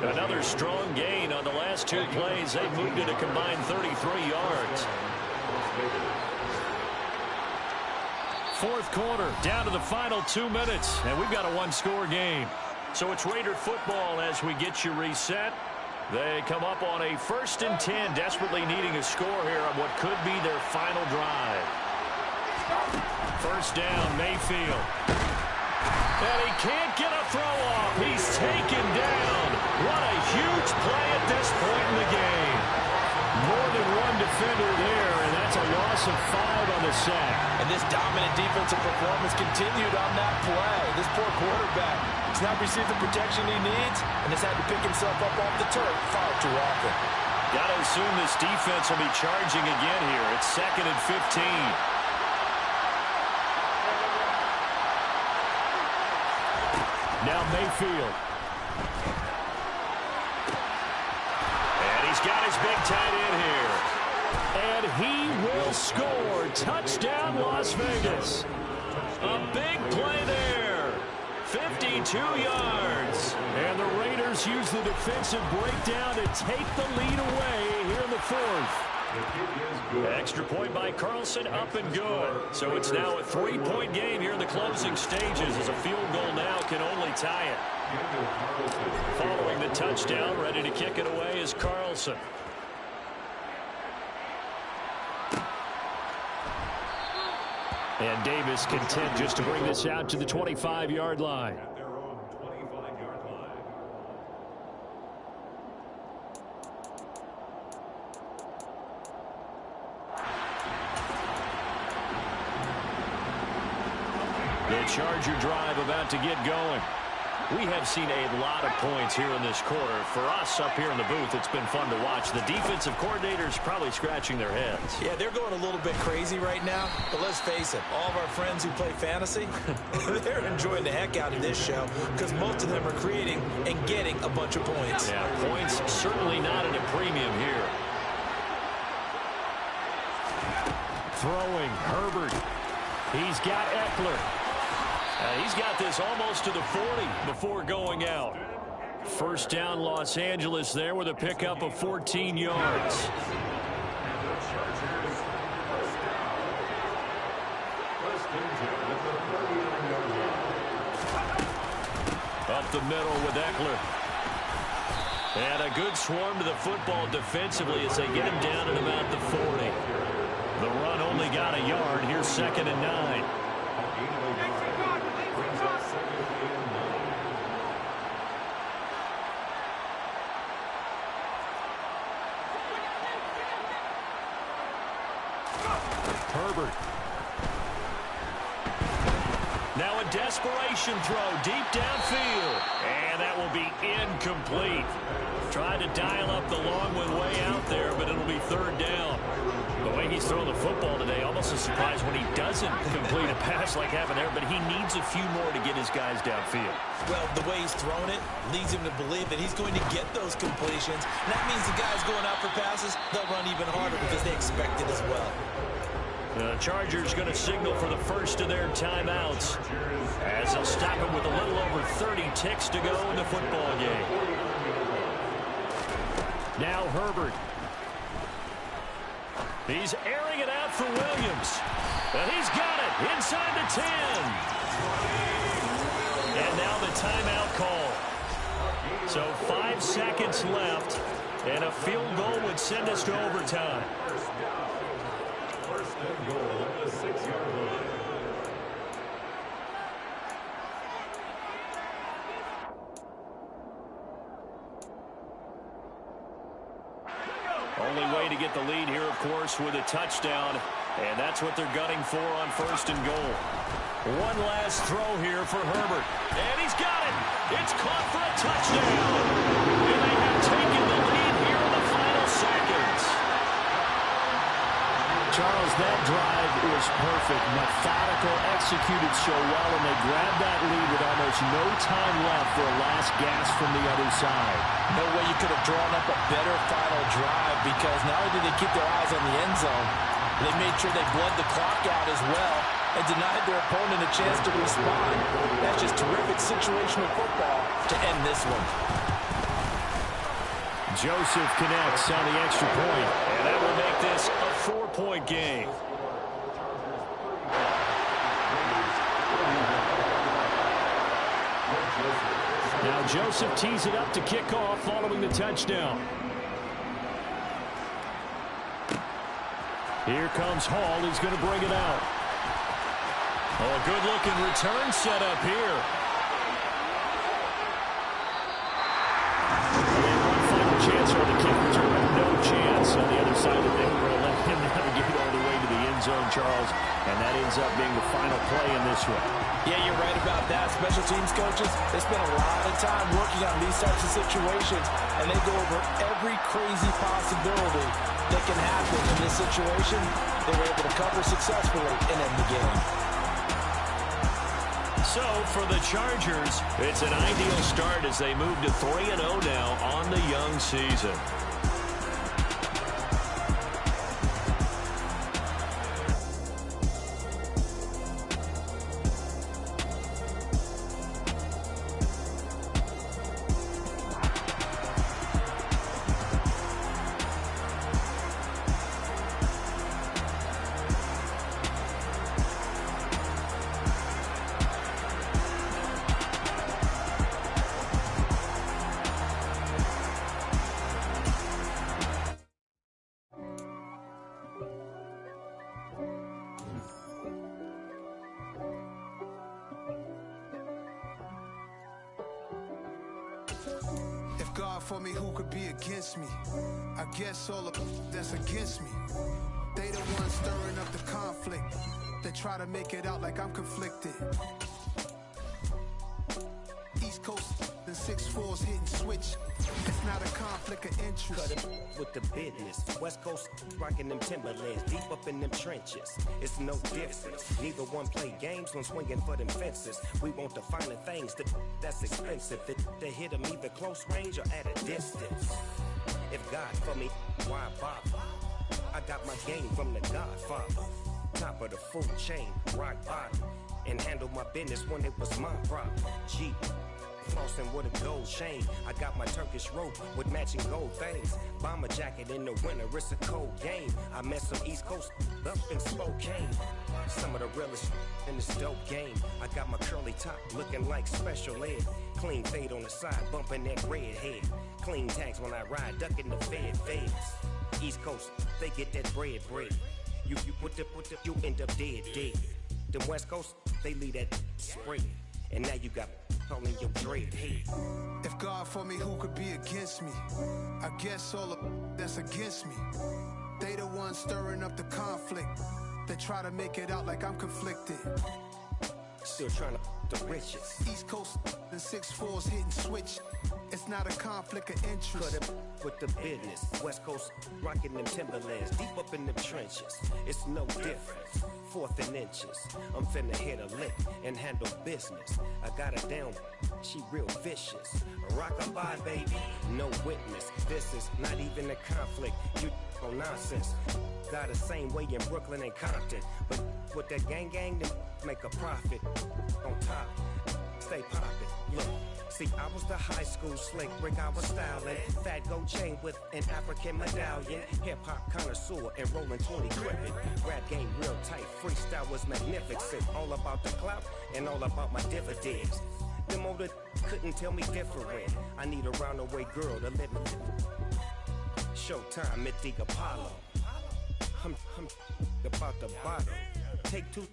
Another strong gain on the last two plays. They moved it a combined 33 yards. Fourth quarter, down to the final 2 minutes, and we've got a one-score game. So it's Raider football as we get you reset. They come up on a 1st and 10, desperately needing a score here on what could be their final drive. First down, Mayfield. And he can't get a throw off. He's taken down. What a huge play at this point in the game. More than one defender there, and that's a loss of 5 on the sack. And this dominant defensive performance continued on that play. This poor quarterback has not received the protection he needs and has had to pick himself up off the turf far too often. Got to assume this defense will be charging again here. It's 2nd and 15. Now Mayfield. And he's got his big tight end here. And he will score. Touchdown, Las Vegas. A big play there. 52 yards. And the Raiders use the defensive breakdown to take the lead away here in the 4th. Extra point by Carlson, up and good. So it's now a 3-point game here in the closing stages as a field goal now can only tie it. Following the touchdown, ready to kick it away is Carlson. And Davis content just to bring this out to the 25-yard line. The Charger drive about to get going. We have seen a lot of points here in this quarter. For us up here in the booth, it's been fun to watch. The defensive coordinators probably scratching their heads. Yeah, they're going a little bit crazy right now. But let's face it, all of our friends who play fantasy, they're enjoying the heck out of this show because most of them are creating and getting a bunch of points. Yeah, points certainly not at a premium here. Throwing, Herbert. He's got Eckler. He's got this almost to the 40 before going out. First down, Los Angeles there with a pickup of 14 yards. Up the middle with Eckler. And a good swarm to the football defensively as they get him down at about the 40. The run only got a yard. Here's 2nd and 9. Herbert. Now a desperation throw deep downfield. And that will be incomplete. Tried to dial up the long one way out there, but it'll be 3rd down. The way he's throwing the football today, almost a surprise when he doesn't complete a pass like happened there, but he needs a few more to get his guys downfield. Well, the way he's thrown it leads him to believe that he's going to get those completions. And that means the guys going out for passes, they'll run even harder because they expect it as well. The Chargers going to signal for the first of their timeouts as they'll stop him with a little over 30 ticks to go in the football game. Now Herbert. He's airing it out for Williams. And he's got it inside the 10. And now the timeout call. So 5 seconds left, and a field goal would send us to overtime. First and goal on the 6-yard line. Only way to get the lead here, of course, with a touchdown. And that's what they're gunning for on 1st and goal. One last throw here for Herbert. And he's got it. It's caught for a touchdown. And they have taken the lead here in the final seconds. Charles, that drive was perfect. Methodical, executed so well, and they grabbed that lead with almost no time left for a last gasp from the other side. No way you could have drawn up a better final drive because not only did they keep their eyes on the end zone, They made sure they bled the clock out as well and denied their opponent a chance to respond. That's just terrific situational football to end this one. Joseph connects on the extra point, and that will make this a 4-point game. Now Joseph tees it up to kick off following the touchdown. Here comes Hall. He's going to bring it out. Oh, a good-looking return set up here. They have one final chance on the kick return. No chance. On the other side of the thing, we're going to let him navigate all the way to the end zone, Charles. And that ends up being the final play in this one. Yeah, you're right about that. Special teams coaches, they spend a lot of time working on these types of situations, and they go over every crazy possibility that can happen in this situation. They were able to cover successfully and end the game. So, for the Chargers, it's an ideal start as they move to 3-0 now on the young season. God for me, who could be against me? I guess all of that's against me. They the ones stirring up the conflict. They try to make it out like I'm conflicted. East Coast and 6'4s hitting switch. It's not a conflict of interest. Cut it with the business. West Coast rocking them Timberlands, deep up in them trenches. It's no difference. Neither one play games when swinging for them fences. We want the finer things that's expensive. They hit them either close range or at a distance. If God for me, why bother? I got my game from the Godfather. Top of the food chain, rock bottom. And handle my business when it was my problem. Jeep. Flossing with a gold chain. I got my Turkish rope with matching gold things. Bomber jacket in the winter, it's a cold game. I met some East Coast up in Spokane. Some of the realest in this dope game. I got my curly top looking like special ed. Clean fade on the side, bumping that red head. Clean tags when I ride, ducking the feds. East Coast, they get that bread. You put the, you end up dead. Them West Coast, they leave that spread. And now you got calling your dread head. If God for me, who could be against me? I guess all of that's against me. They the ones stirring up the conflict. They try to make it out like I'm conflicted. Still trying to the riches. East Coast and 6'4s hitting switch. It's not a conflict of interest. Cut it with the business. West Coast rocking them Timberlands, deep up in them trenches. It's no difference. 4th and inches. I'm finna hit a lick and handle business. I got her down, she real vicious. Rockabye, baby, no witness. This is not even a conflict. You on nonsense. Got the same way in Brooklyn and Compton. But with that gang, then make a profit. On top, stay poppin'. Look. See, I was the high school slick brick, I was styling. Fat gold chain with an African medallion. Hip-hop connoisseur and rolling 20 crippin'. Rap game real tight, freestyle was magnificent. All about the clout and all about my dividends. Them older couldn't tell me different. I need a roundaway girl to live in. Showtime at the Apollo. I'm about the bottom. Take 2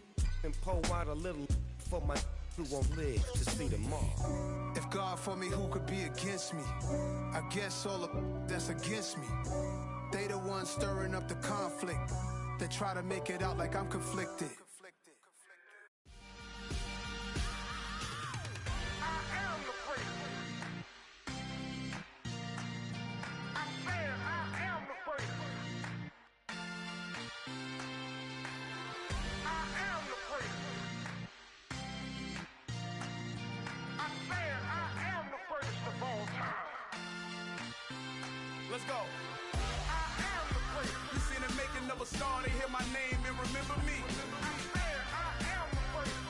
and pour out a little for my who won't live to see tomorrow. If God for me, who could be against me? I guess all of that's against me. They the ones stirring up the conflict. They try to make it out like I'm conflicted. Let's go. I am the great. You seen the making of a star, they hear my name and remember me.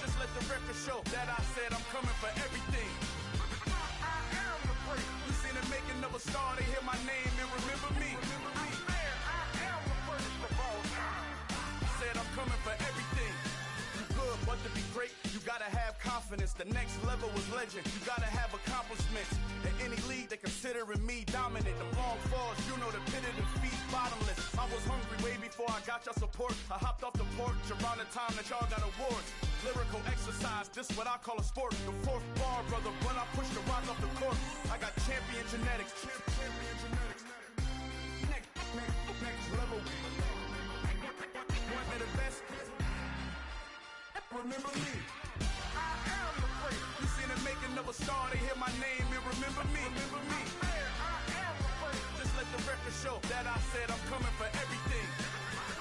Just let the record show that I said I'm coming for everything. You seen the making of a star, they hear my name and remember me. Said I'm coming for everything. You good, but to be great, you gotta have confidence. The next level was legend. You gotta have accomplishments. In any league, they considering me dominant. The long falls, you know the pit of the feet, bottomless. I was hungry way before I got your support. I hopped off the porch around the time that y'all got awards. Lyrical exercise, this what I call a sport. The fourth bar, brother, when I push the rock off the court. I got champion genetics. Next level. One of the best. Remember me. I am the great. You seen the making of a star, they hear my name and remember me. Remember me. I am the great. Just let the record show that I said I'm coming for everything.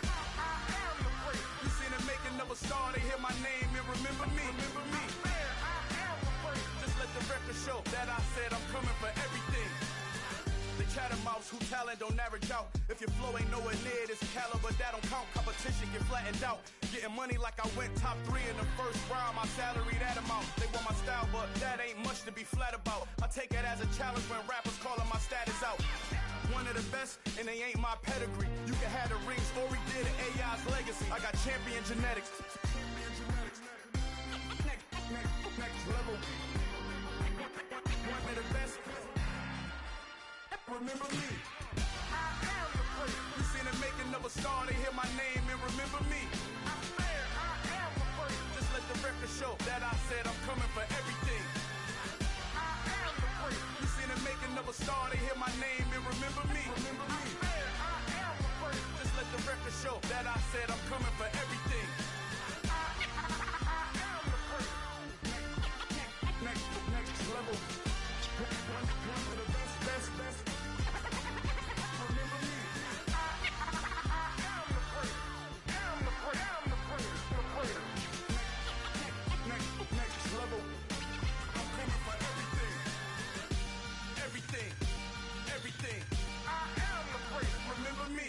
I am the great. You seen the making of a star, they hear my name and remember me. Remember me. I am the great. Just let the record show that I said I'm coming for everything. The chattermouths who talent don't average out. If your flow ain't nowhere near this caliber, that don't count. Competition get flattened out. Getting money like I went top 3 in the first round. My salary that amount. They want my style, but that ain't much to be flat about. I take it as a challenge when rappers calling my status out. One of the best, and they ain't my pedigree. You can have the rings, or we did it, AI's legacy. I got champion genetics. Next level. One of the best. Remember me. I am the great. You seen the making of a star, they hear my name and remember me. I am the great. Just let the record show that I said I'm coming for everything. I am the great. You seen the making of a star, they hear my name and remember me. Remember me. I am the great. Just let the record show that I said I'm coming for everything. I am the great. Next level. One of the best. Next level. I'm coming for everything. Everything. I am the great. Remember me.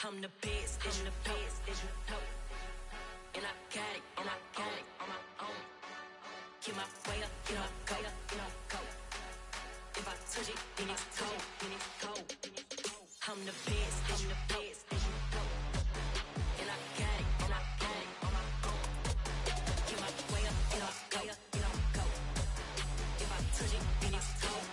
I'm the best, and the best, as you know. And I got it on my own. Get my way up, get up, go. If I touch it, then it's cold. I'm the best, as you know. And I got it on my own. Get my way up, get up, go. If I touch it, then it's cold.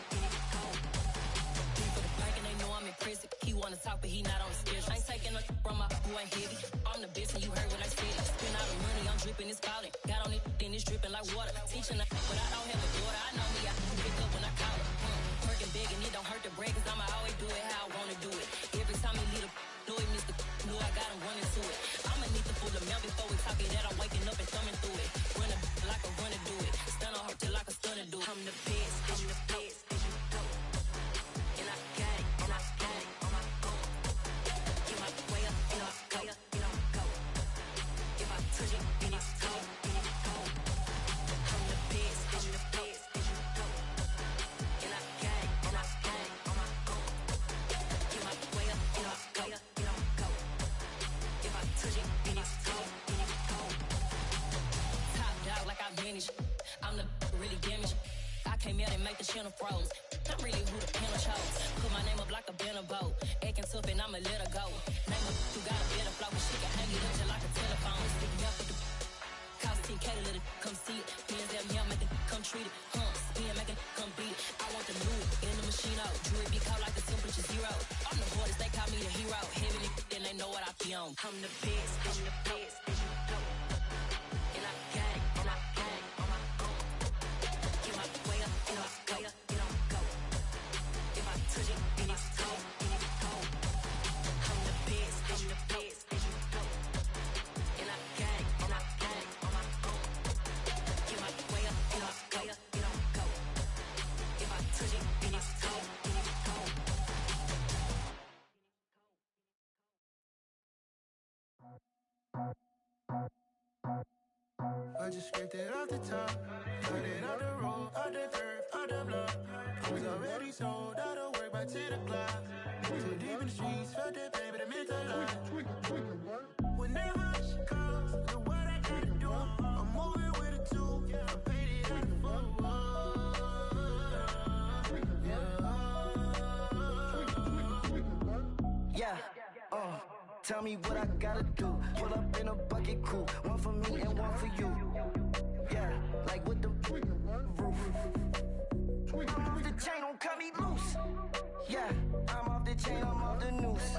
For the bike and they know I'm impressive. He wanna talk, but he not on the schedule. I ain't taking no from my boy heavy. I'm the best, and you heard what I said. Spend all the money, I'm dripping, it's falling. Got on it, then it's dripping like water. Teaching her, but I don't have a daughter. I know me, I can pick up when I call her. Working big, and it don't hurt to break, cause I'ma always do it how I wanna do it. Every time he lead a know he missed the know I got him running to it. I'ma need the full amount before we talk it that I'm waking up and thumbing through it. Run a like a runner do it. Stun on her till like a stunner do it. I'm the best, as you know. And I got it on my own. Get my way up, go. If I touch it, then it's cold. I'm the best, as you know. And I got it on my own. Get my way up, go. If I touch it, then it's cold. Top dog like I manage. I'm the really damaged. I came out and make the channel froze. I'm really who the panel chose. Put my name up like a banner boat. Acting tough and I'ma let her go. Name up who got a better flow. She can hang it up just like a telephone. Stick me up with the cost 10K to let it come see it. Hands at me, I make it come treat it. Spin, make it come beat it. I want the new in the machine out. Jewelry be cold like the temperature 0. I'm the hardest, they call me the hero. Heavy then they know what I be on. I'm the best, as you know. And I got it on my own. Get my way up, go. If I touch it, then it's cold. I'm the best, as you know. And I got it on my own. Get my way up, go. If I touch it, then it's cold. I just scraped it off the top, cut it out the road, out the dirt, out the blood. I was already sold out of work, but back to the cloud. Too deep in the streets, felt that baby, the mental lie. Whenever she calls, do what I gotta do. I'm moving with a two, I paid it out the full. Yeah, tell me what I gotta do. Pull up in a bucket crew, one for me and one for you. Yeah, like with the roof. I'm off the chain, don't cut me loose. Yeah, I'm off the chain, I'm off the noose.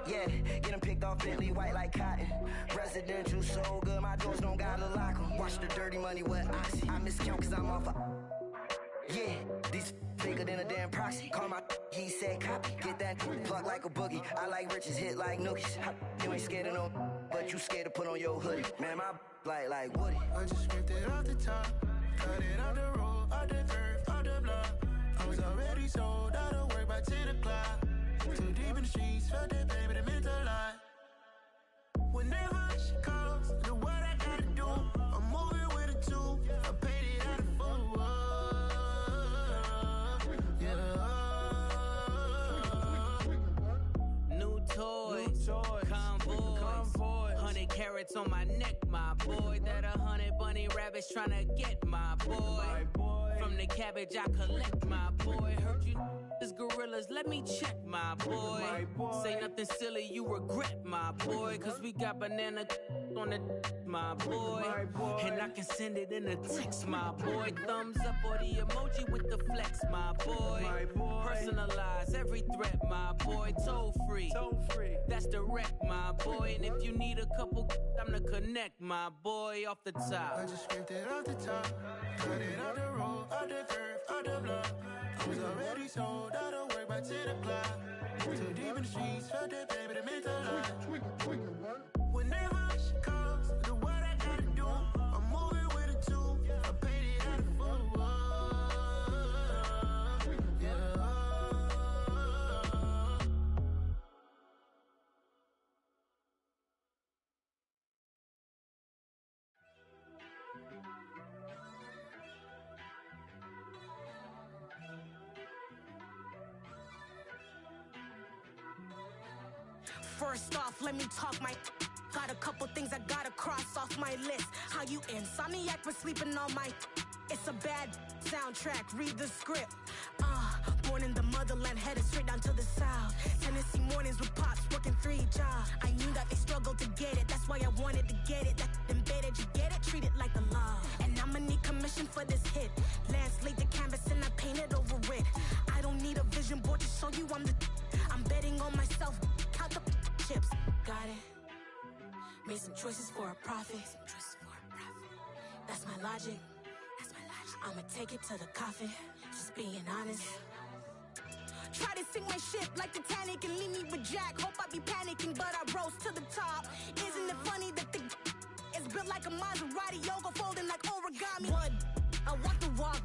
Yeah, getting picked off Bentley, white like cotton. Residential so good, my doors don't gotta lock 'em. Watch the dirty money with Oxy. I miscount cause I'm off yeah, these bigger than a damn proxy. Call my he said copy. Get that plug like a boogie. I like riches, hit like nookies. You ain't scared of no, but you scared to put on your hoodie. Man, my like Woody. I just scraped it off the top, cut it off the road, off the curve, off the block. I was already sold out of work by 10 o'clock. Too deep in the streets, felt that baby, the mental lie. Whenever she calls, do what I gotta do. I'm moving with a two, I paid it out of full. New toys, convoys, 100 carats on my neck, my boy. That 100 bunny rabbits tryna get my boy. From the cabbage I collect, my boy. Heard you is gorillas, let me check, my boy. Say nothing silly, you regret, my boy. Cause we got banana on the my boy. And I can send it in a text, my boy. Thumbs up or the emoji with the flex, my boy. Personalize every threat, my boy. Toll free, that's direct, my boy. And if you need a couple, I'm the connect, my boy. Off the top, I just scraped it off the top, cut it off the road, off the curve, off the block. I was already sold out of work by 10 o'clock. Too deep in the streets, felt that baby, the mental lie. Whenever she calls, do what I gotta do. I'm moving with a two, I paid it out of full. First off, let me talk my got a couple things I gotta cross off my list. How you insomniac for sleeping on my it's a bad soundtrack, read the script. Born in the motherland, headed straight down to the south. Tennessee mornings with pops, working 3 jobs. I knew that they struggled to get it, that's why I wanted to get it. That embedded, you get it, treat it like a law. And I'ma need commission for this hit. Lance laid the canvas and I painted over it. I don't need a vision board to show you I'm betting on myself, count the chips. Got it. Made some choices for a profit. That's my logic. I'ma take it to the coffin. Just being honest. Try to sink my ship like Titanic and leave me with Jack. Hope I be panicking, but I rose to the top. Isn't it funny that the is built like a Maserati, yoga folding like origami? What? I walk the walk,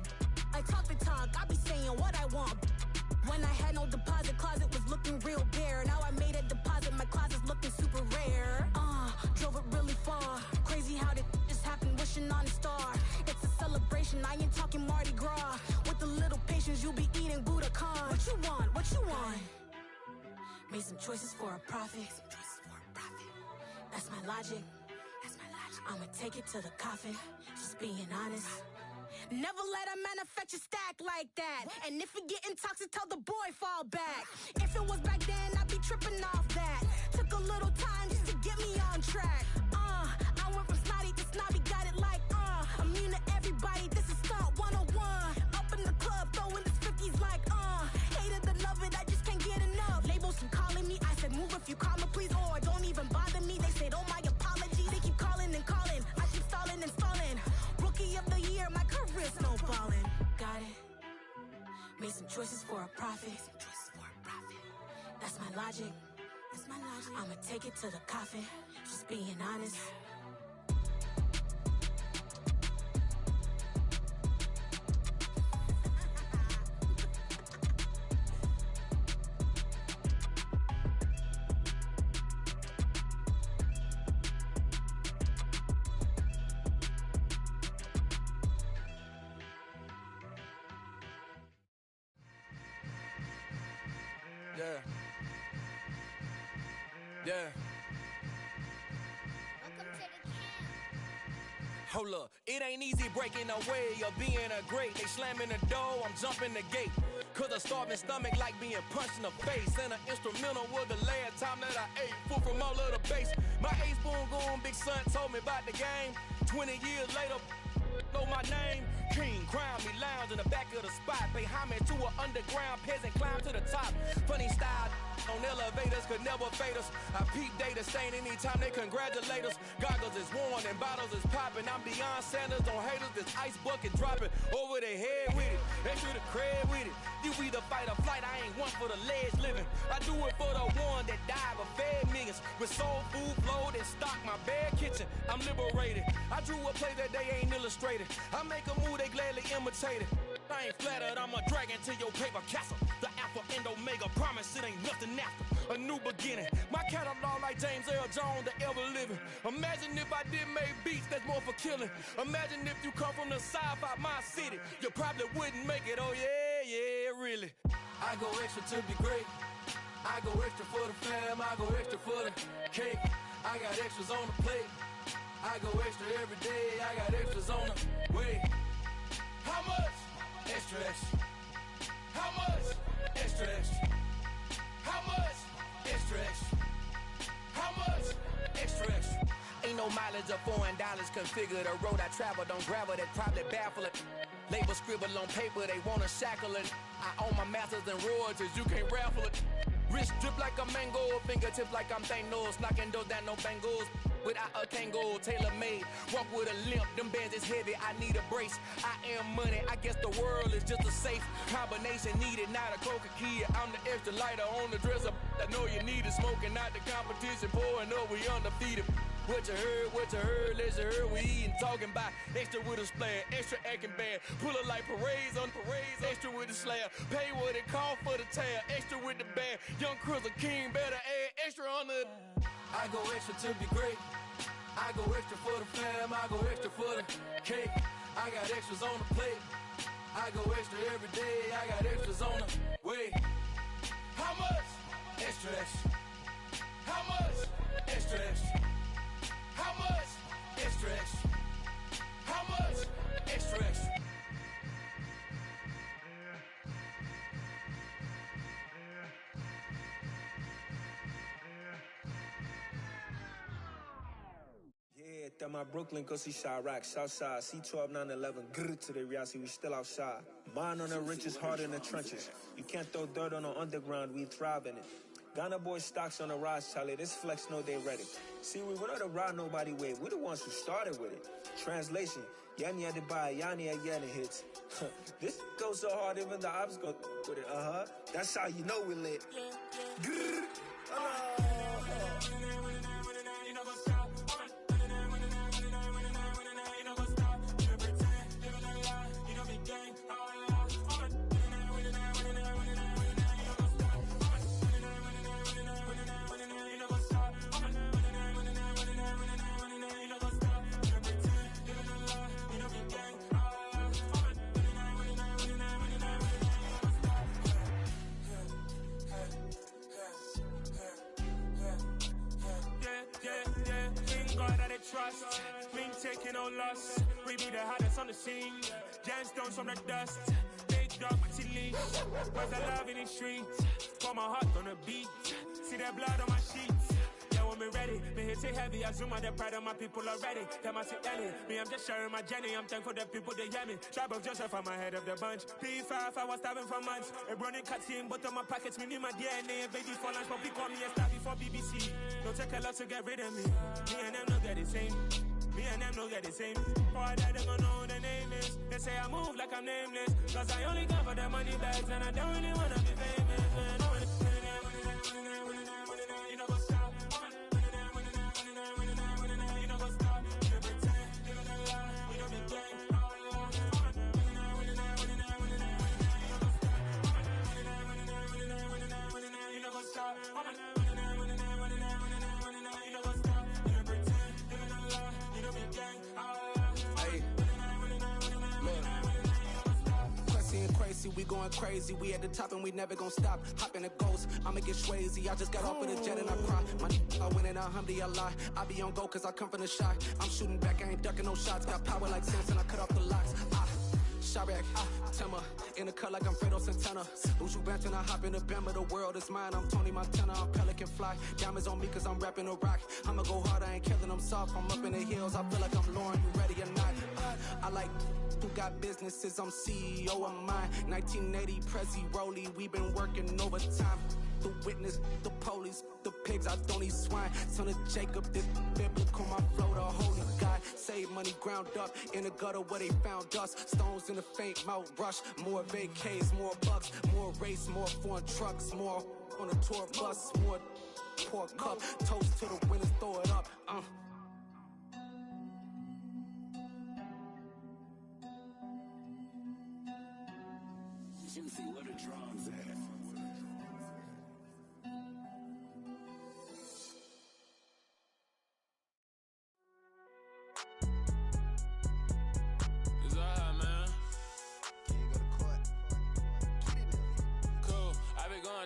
I talk the talk. I be saying what I want. When I had no deposit, closet was looking real bare. Now I made a deposit, my closet's looking super rare. Drove it really far. Crazy how did just happen, wishing on a star. It's a celebration, I ain't talking Mardi Gras. With a little patience, you'll be eating Budokan. What you want? What you want? Made some choices for a profit. That's my logic. I'ma take it to the coffin. Just being honest. Never let a manufacture stack like that. And if it getting toxic, tell the boy fall back. If it was back then, I'd be tripping off that. Took a little time just to get me on track. I went from snotty to snobby, got it like immune to everybody, this is stunt 101. Up in the club, throwing the 50s like hate it or love it, I just can't get enough. Labels keep calling me, I said move if you call me please, or don't even bother me. They said oh my apologies, they keep calling and calling. I keep stalling and stalling. Rookie of the year, my career snowballing. Got it. Made some choices for a profit. That's my logic. I'ma take it to the coffin. Just being honest. Yeah. Yeah. Hold up, it ain't easy breaking away or being a great. They slamming the door, I'm jumping the gate. Cause a starving stomach like being punched in the face. And an instrumental was the last time that I ate. Food from all of the bass. My ace boom goon, big son told me about the game. 20 years later, know my name. King, crown me, lounge in the back of the spot. Pay homage to an underground peasant, climb to the top. Funny style on elevators could never fade us. I peep data stain anytime they congratulate us. Goggles is worn and bottles is popping. I'm Deion Sanders on haters, this ice bucket dropping over their head with it. They should have cred with it. You either fight or flight, I ain't one for the ledge living. I do it for the one that died but fed millions. With soul food flowed and stocked my bad kitchen. I'm liberated. I drew a play that they ain't illustrated. I make a move they gladly imitated. I ain't flattered, I'm a dragon to your paper castle. The Alpha and Omega, promise it ain't nothing after. A new beginning. My catalog like James Earl Jones, the ever living. Imagine if I did make beats that's more for killing. Imagine if you come from the south out my city. You probably wouldn't make it, oh yeah, really. I go extra to be great. I go extra for the fam, I go extra for the cake. I got extras on the plate. I go extra every day, I got extras on the way. How much? Extra, extra. How much? Extra, extra. How much? Extra, extra. How much? Extra, extra. Ain't no mileage of $4 configure the road I travel. Don't gravel, that probably baffle it. Label scribble on paper, they wanna shackle it. I own my masters and royalties, you can't raffle it. Wrist drip like a mango, fingertips like I'm Thanos. Knocking doors down, no bangles. Without a Kango, tailor-made. Walk with a limp, them bands is heavy, I need a brace. I am money, I guess the world is just a safe combination needed, not a coca key. I'm the extra lighter on the dresser. I know you need it, smoking out the competition, pouring up, we undefeated. What you heard, let's heard, we eating, talking about extra with a splash, extra acting bad, pull it like parades on parades, extra with the slab, pay what it cost for the tab, extra with the band, young Chris a king, better add extra on the. I go extra to be great, I go extra for the fam, I go extra for the cake, I got extras on the plate, I go extra every day, I got extras on the way. How much? Extra, extra. How much? Extra, extra. How much? Extra, extra. How much? Extra, extra. Yeah, that my Brooklyn, cause he shot rock, Southside, C12, 911, grrr to the reality, we still outside. Mine on the richest, heart in the trenches. You can't throw dirt on the underground, we thrive in it. Ghana boy stocks on the rise, Charlie. This flex know they ready. See, we wouldn't have ride nobody with. We the ones who started with it. Translation: Yanni had to buy, Yanni had getting hits. This goes so hard, even the ops go with it. That's how you know we lit. Grrr. Trust, mean taking no loss. We be the hardest on the scene. Gemstones from the dust. Big dog with your leash. Where's the love in the streets? Got my heart on the beat. See that blood on my sheets. Yeah, when we ready, me hit it heavy. I zoom out the pride of my people already. Them I say Ellie, me I'm just sharing my journey. I'm thankful that people they hear me. Tribe of Joseph, I'm ahead of the bunch. P5, I was starving for months. A running cutscene, but on my pockets, me need my DNA. Baby for lunch, but we call me a star before BBC. Don't take a lot to get rid of me. Me and them no get the same. Me and them no get the same. Boy, that they gonna know who the name is. They say I move like I'm nameless. Cause I only come for the money bags and I don't really wanna be famous. Man. You know what's up? You know what's up? You pretend, live in a lie. You don't be gang. You know what's up? lazy, we going crazy. We at the top and we never gonna stop. Hop in a ghost, I'ma get Swayze. I just got off of the jet and I cry. My I win in alhamdulillah. I be on go cause I come from the shot. I'm shooting back, I ain't ducking no shots. Got power like Samson, I cut off the locks. Chirac, Timmer, in the cut like I'm Fredo Santana. Buju Banton, I hop in the Bama, the world is mine. I'm Tony Montana, I'm Pelican Fly. Diamonds on me cause I'm rapping a rock. I'ma go hard, I ain't killing them soft. I'm up in the hills, I feel like I'm Lauren, you ready or not? I like who got businesses, I'm CEO of mine. 1980, Prezi Rolly, we been working overtime. The witness, the police, the pigs, I don't eat swine. Son of Jacob, this biblical, my flow, the holy God. Save money ground up in the gutter where they found us. Stones in the faint Mount Rush. More vacays, more bucks, more race, more foreign trucks, more on a tour bus, more pour cup. Toast to the winners, throw it up. Juicy, where the drums at?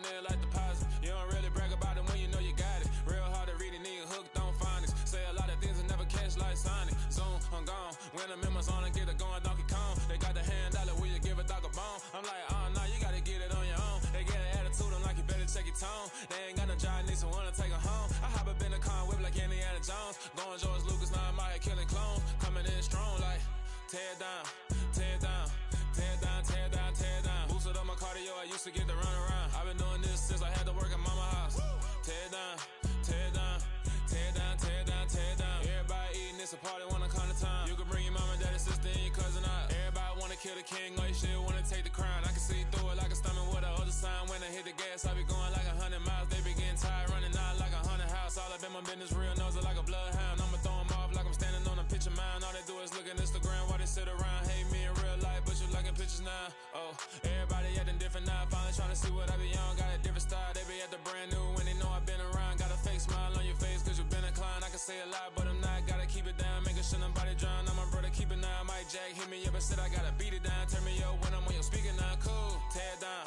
Like deposit. You don't really brag about it when you know you got it. Real hard to read a nigga hooked on phonics. Say a lot of things and never catch like Sonic. Zoom, I'm gone. When I'm in my zone and get it going Donkey Kong. They got the hand dollar, will you give a dog a bone? I'm like, oh no, you gotta get it on your own. They get an attitude, I'm like, you better check your tone. They ain't got no job, need someone to take her home. I hop up in the car, whip like Indiana Jones. Going George Lucas, now I'm out here killing clones. Coming in strong like, tear down, tear down, tear down, tear down, tear down. Boosted up my cardio, I used to get the run around. I've been doing this since I had to work at mama house. Tear down, tear down, tear down, tear down, tear down. Everybody eating, it's a party, wanna come to time. You can bring your mama, daddy, sister, and your cousin out. Everybody wanna kill the king, or you shit wanna take the crown. I can see through it like a stomach with a other sign. When I hit the gas, I be going like 100 miles. They be getting tired, running out like 100 house. All up in my business, real nose like a bloodhound. I'ma throw 'em off like I'm standing on a picture mound. All they do is look at Instagram while they sit around. Hate me in real life, but you liking pictures now. Oh, everybody acting different now. Finally trying to see what I be on. Got a different style, they be at the brand new when they know I've been around. Got a fake smile on your face cause you been inclined. I can say a lot, but I'm not. Gotta keep it down, making sure nobody drown. I'm my brother, keep it now. Mike Jack hit me up and said I gotta beat it down. Turn me up when I'm on your speaker now. Cool, tear down,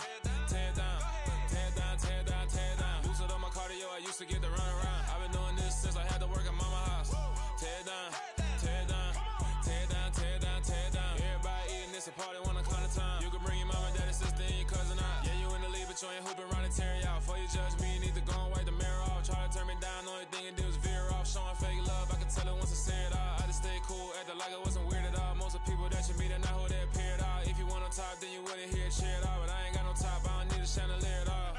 tear down, tear down, tear down, tear down. Boosted up my cardio, I used to get the run around. I've been doing this since I had to work at mama house. Tear down, tear down, tear down, tear down, tear down. Everybody eating, it's a party, wanna come to time. You can bring your mama, daddy, sister, and your cousin out. Yeah, you in the lead, but you ain't hooping around and tear you out. Before you judge me, you need to go and wipe the mirror off. Try to turn me down, the only thing you do is veer off. Showing fake love, I can tell it once I say it all. I just stay cool, acting like I wasn't weird at all. Most of the people that you meet are not who they appear at all. If you want on top, then you wouldn't hear it cheer at all. But I ain't got no top, I don't need a chandelier at all.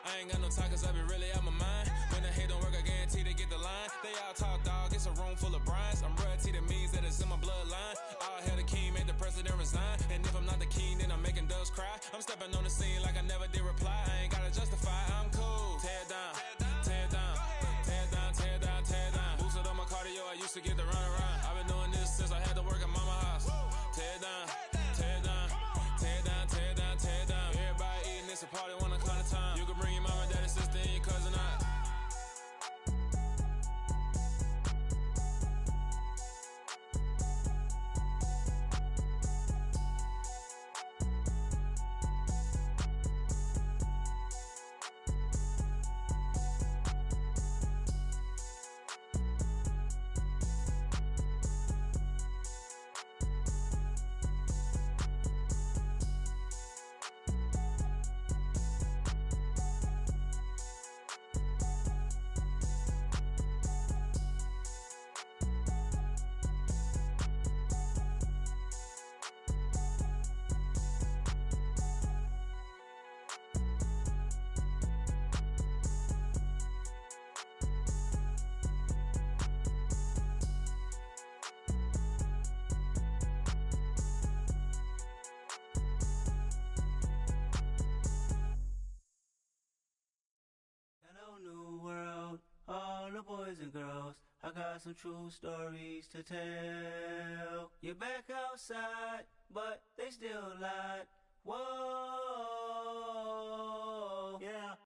I ain't got no talk cause I be really out my mind. When the hate don't work, I guarantee they get the line. They all talk, dog, it's a room full of brines. I'm royalty, that means that it's in my bloodline. All hail the king, made the president resign. And if I'm not the king, then I'm making doves cry. I'm stepping on the scene like I never did reply. I ain't gotta justify, I'm cool. Tear down, tear down, tear down, tear down, tear down. Boosted up my cardio, I used to get the run around. I've been doing this since I had to work at mama house. Tear down, tear down, tear down, tear down, tear down. Everybody eating, it's a party, wanna come to time. You can bring your mama, daddy, sister, and your cousin out. Boys and girls, I got some true stories to tell. You're back outside, but they still lied. Whoa, yeah.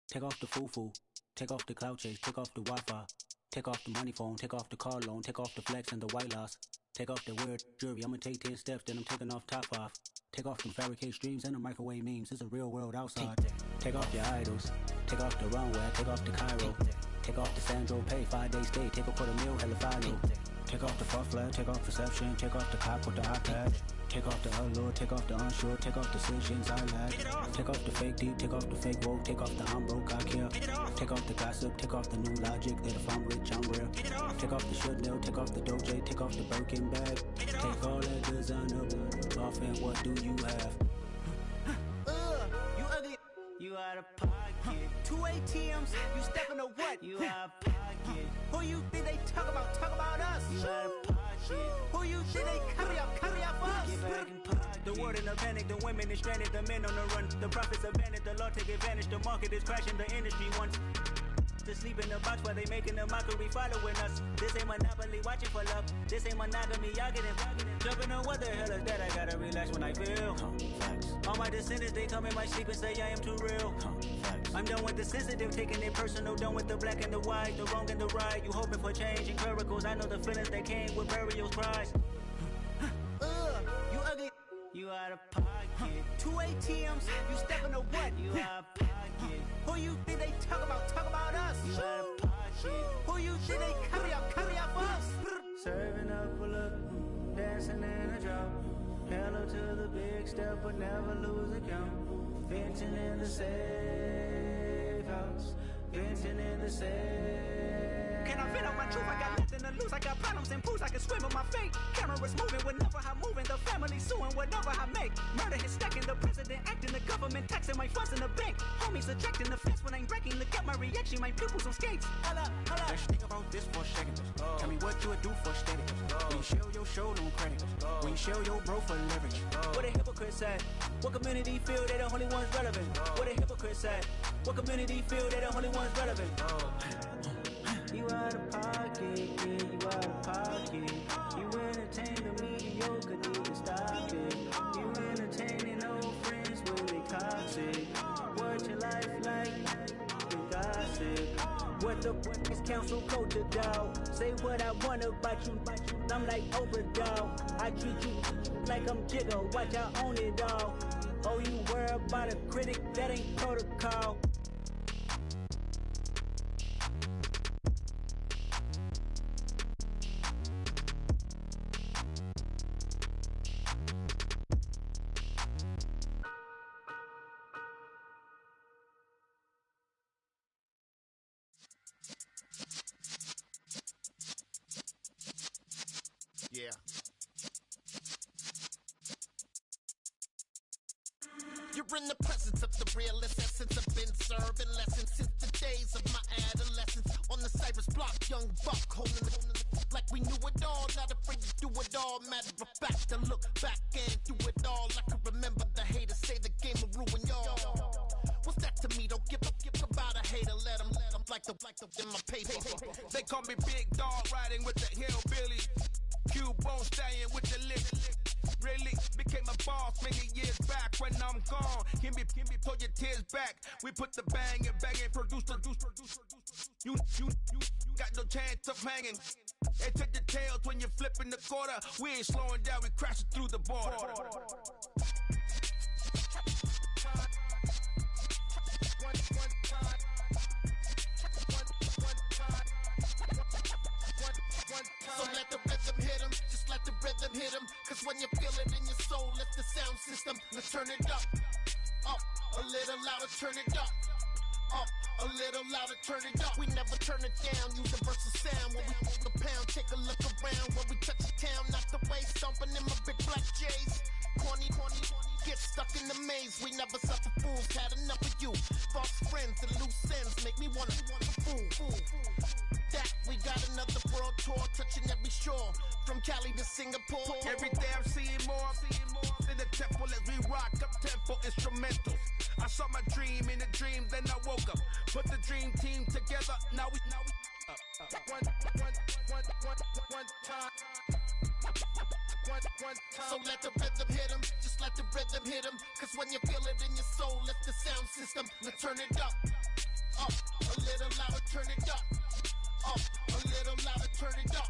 Take off the foo-foo, take off the cloud chase, take off the Wi-Fi, take off the money phone, take off the car loan, take off the flex and the white loss. Take off the weird jewelry, I'ma take 10 steps, then I'm taking off top off. Take off them fabricated streams and the microwave memes, it's a real world outside. Take off your idols, take off the runway, take off the Cairo. Take off the Sandro pay, 5 days stay, take a quarter meal, hella follow. Take off the fuck flag, take off perception, take off the cop with the iPad. Take off the allure, take off the unsure, take off the decisions I lack. Take off the fake deep, take off the fake woke, take off the I'm broke, I care. Take off the gossip, take off the new logic, that if I'm rich, I'm real. Take off the Chanel, take off the Doja, take off the Birkin bag. Take all that designer off and what do you have? You ugly. You out of pocket. 2 ATMs, you stepping to what? You out of pocket. Who you think they talk about? Talk about us. You out of pocket. Who you think they carry up us? Get back in pocket. The world in a panic, the women is stranded, the men on the run. The profits abandoned, the law take advantage. The market is crashing, the industry wants to sleep in the box while they making a mockery following us. This ain't Monopoly, watching for love. This ain't monogamy, y'all getting jumping on what the hell is that? I gotta relax when I feel. All my descendants, they come in my sleep and say I am too real. I'm done with the sensitive, taking it personal. Done with the black and the white, the wrong and the right. You hoping for change and miracles. I know the feelings that came with burial cries. You ugly. You out of pocket. 2 ATMs, you stepping to what? You out of pocket. Who you think they talk about? Talk about us. You out of pocket. Who you think they carry up us? Serving up a look, dancing in a drop. Hello to the big step, but never lose a count. Venting in the safe house. Venting in the safe. Can I vent out my truth? I got nothing to lose. I got problems and pools. I can swim with my fate. Cameras moving whenever I'm moving. The family suing whatever I make. Murder is stacking. The president acting. The government taxing my funds in the bank. Homies ejecting the fence when I'm breaking. Look at my reaction. My pupils on skates. Holla, holla. Let's think about this for a second. Tell me what you would do for status. When you show your show, no credit. When you show your bro for leverage. What a hypocrite said. What community feel they the only ones relevant? What a hypocrite said. What community feel they the only ones relevant? You out of pocket, yeah, you out of pocket. You entertain the mediocre, need to stop it. You entertaining old friends when they toxic. Word your life like the gossip. What the fuck is council culture, dog? Say what I want about you, I'm like overdog. I treat you like I'm Jigga, watch I own it all. Oh, you worry about a critic, that ain't protocol. Yeah. You're in the presence of the realest essence. I've been serving lessons since the days of my adolescence. On the Cypress block, young buck holding it like we knew it all. Not afraid to do it all. Matter of fact, to look back and do it all. I can remember the haters say the game will ruin y'all. What's that to me? Don't give about a hater. Let them like the in my paper. They call me Big Dog, riding with the hillbilly. Q-Bone stallion with the lick. Really became a boss many years back. When I'm gone, can be pull your tears back. We put the bang and produce. You got no chance of hanging. They take the tails when you're flipping the quarter. We ain't slowing down, we crashing through the border. So let the rhythm hit him, just let the rhythm hit him. Cause when you feel it in your soul, lift the sound system. Let's turn it up, a little louder, turn it up, a little louder, turn it up. We never turn it down, universal sound. When we move the pound, take a look around. When we touch the town, not the way, stomping in my big black J's. Corny, get stuck in the maze. We never suffer fools, had enough of you. False friends and loose ends make me wanna fool. That we got another world tour, touching every shore, from Cali to Singapore. Every day I'm seeing more in the temple as we rock up tempo instrumentals. I saw my dream in a dream, then I woke up. Put the dream team together, now we one time. So let the rhythm hit him, just let the rhythm hit him. Cause when you feel it in your soul, lift the sound system. Let's turn it up, a little louder, turn it up, a little louder, turn it up.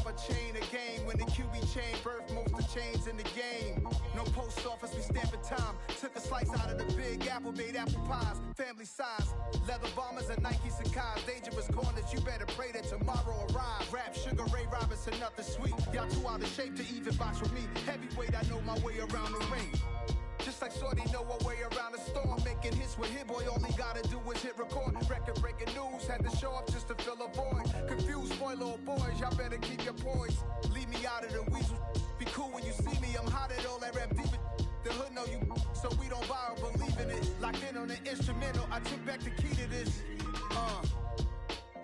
chain, birth most of chains in the game. No post office, we stamping time. Took a slice out of the big apple, made apple pies. Family size, leather bombers and Nike Sacai's. Dangerous corners, you better pray that tomorrow arrives. Rap, Sugar Ray Robinson, nothing sweet. Y'all too out of shape to even box with me. Heavyweight, I know my way around the ring. Just like Shorty know her way around the storm. Making hits with Hit Boy, all he gotta do is hit record. Record breaking news, had to show up just to fill a void. Confused boy, little boys, y'all better keep your poise. Leave me out of the weasel. Be cool when you see me, I'm hot at all that rap deep. The hood know you, so we don't borrow, believe in it. Locked in on the instrumental, I took back the key to this.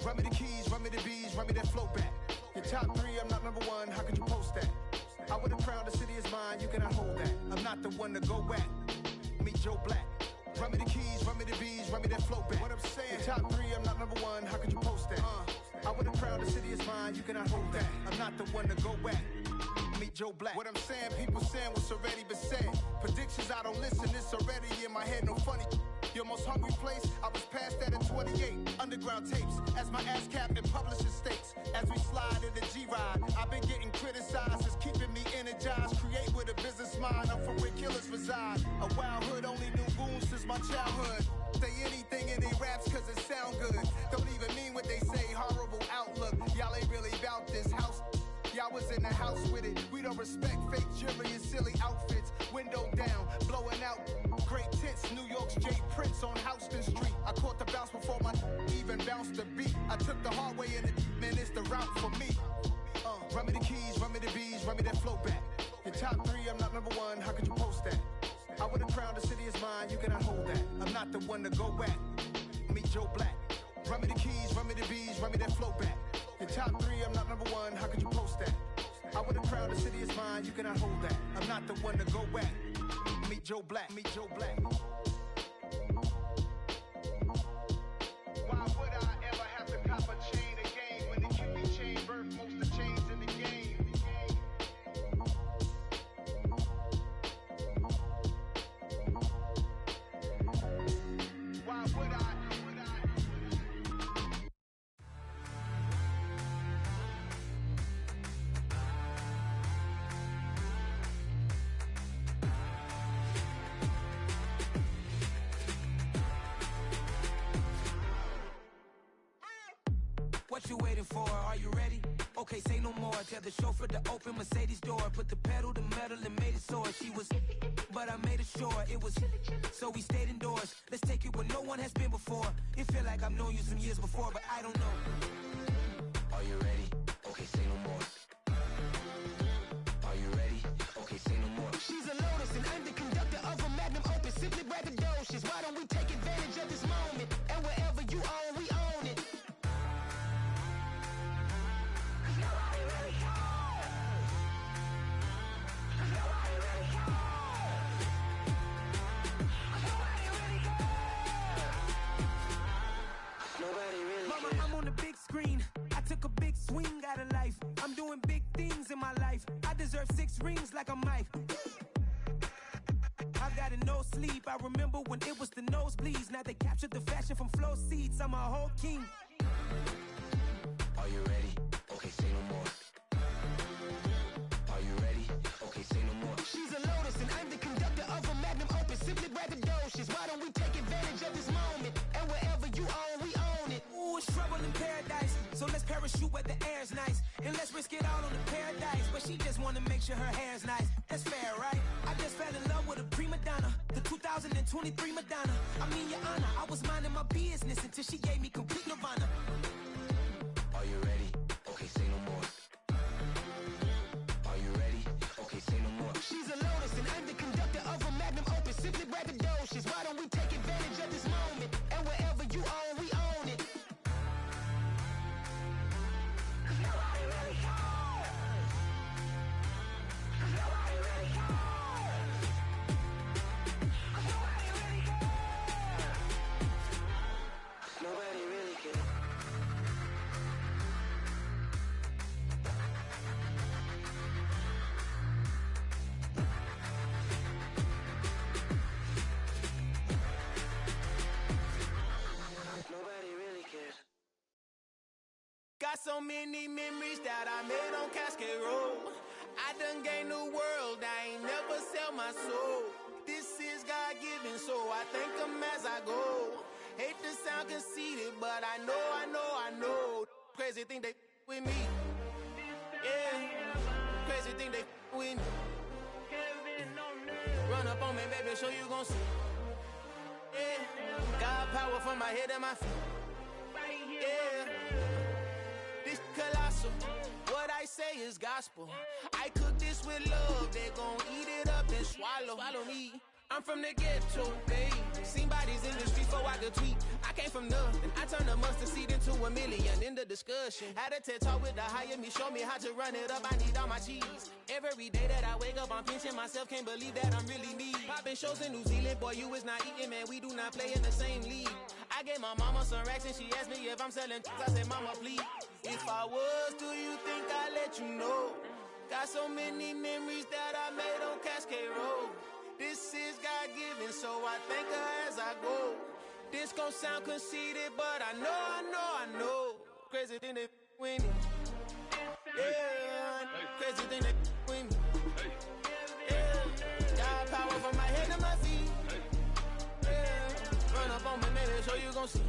Run me the keys, run me the bees, run me that flow back. Your top 3, I'm not number 1, how could you post that? I would've crowned the city is mine, you cannot hold that. I'm not the one to go back. Meet Joe Black. Run me the keys, run me the bees, run me that flow back. What I'm saying, your top 3, I'm not number 1, how could you post that? I would've crowned the city is mine, you cannot hold that. I'm not the one to go back. Meet Joe Black. What I'm saying, people saying what's already been said. Predictions, I don't listen, it's already in my head, no funny. Your most hungry place, I was past that at 28. Underground tapes, as my ass cap in publishing states. As we slide in the G-Ride, I've been getting criticized, it's keeping me energized. Create with a business mind, I'm from where killers reside. A wild hood, only knew goons since my childhood. Say anything in they raps cause it sound good. Don't even mean what they say, horrible outlook. Y'all ain't really about this house. Y'all was in the house with it. We don't respect fake jewelry and silly outfits. Window down, blowing out great tits. New York's Jay Prince on Houston Street. I caught the bounce before my even bounced the beat. I took the hard way in it, man, it's the route for me. Run me the keys, run me the bees, run me that flow back. Your top 3, I'm not number 1, how could you post that? I would've crowned the city is mine, you cannot hold that. I'm not the one to go back. Meet Joe Black. Run me the keys, run me the bees, run me that flow back. Your top 3, I'm not number 1, how could you post that? I would've crowned the city is mine, you cannot hold that. I'm not the one to go back. Meet Joe Black, meet Joe Black. Why would I ever have to cop a chain again when the QB chain birth most of chains in the game? Why would I? What you waiting for? Are you ready? Okay, say no more. Tell the chauffeur to open Mercedes door. Put the pedal to metal and made it soar. She was, but I made it sure it was. So we stayed indoors. Let's take it where no one has been before. It feel like I've known you some years before, but I don't know. Are you ready? Okay, say no more. Are you ready? Okay, say no more. She's a Lotus and I'm the conductor of a magnum opus. Simply braggadocious. Why don't we take advantage of this moment? And wherever you own, we own it. Mama, I'm on the big screen. I took a big swing out of life. I'm doing big things in my life. I deserve 6 rings like I'm Mike. I've got a no sleep. I remember when it was the nosebleeds. Now they captured the fashion from flow seats. I'm a whole king. Are you ready? Okay, say no more. Are you ready? Okay, say no more. She's a Lotus and I'm the conductor of a magnum opus. Simply braggadocious. Why don't we take advantage of this moment? And wherever you own, we own it. Ooh, it's trouble in paradise. So let's parachute where the air's nice. And let's risk it all on the paradise. But she just wanna make sure her hair's nice. That's fair, right? I just fell in love with a prima donna. The 2023 Madonna. I mean, your honor, I was minding my business until she gave me complete nirvana. Are you ready? Okay, say no more. Are you ready? Okay, say no more. She's a Lotus and I'm the conductor of a magnum opus. Simply braggadocious. Why don't we take advantage of this moment? And wherever you own, we own it. Nobody really cares. Nobody really cares. Nobody really cares. Nobody really so many memories that I made on Cascade Road. I done gained the world, I ain't never sell my soul. This is God-given, so I thank him as I go. Hate to sound conceited, but I know. Crazy thing they with me. Yeah, crazy thing they with me. Run up on me, baby, show you gon' see. Yeah, God power from my head and my feet. Yeah, this colossal. What I say is gospel. I cook this with love. They gon' eat it up and swallow me. I'm from the ghetto, babe. Seen bodies in the streets before I could tweet. I came from nothing. I turned a mustard seed into a million. In the discussion, had a TED talk with the higher me. Show me how to run it up. I need all my cheese. Every day that I wake up, I'm pinching myself. Can't believe that I'm really me. Popping shows in New Zealand, boy, you is not eating, man. We do not play in the same league. I gave my mama some racks and she asked me if I'm selling. I said, mama, please. If I was, do you think I'd let you know? Got so many memories that I made on Cascade Road. This is God-given, so I thank her as I go. This gon' sound conceited, but I know. Crazy thing they with me. Yeah, crazy thing they with me. Yeah, God power from my head to my feet. Yeah, run up on me, baby, so you gon' see.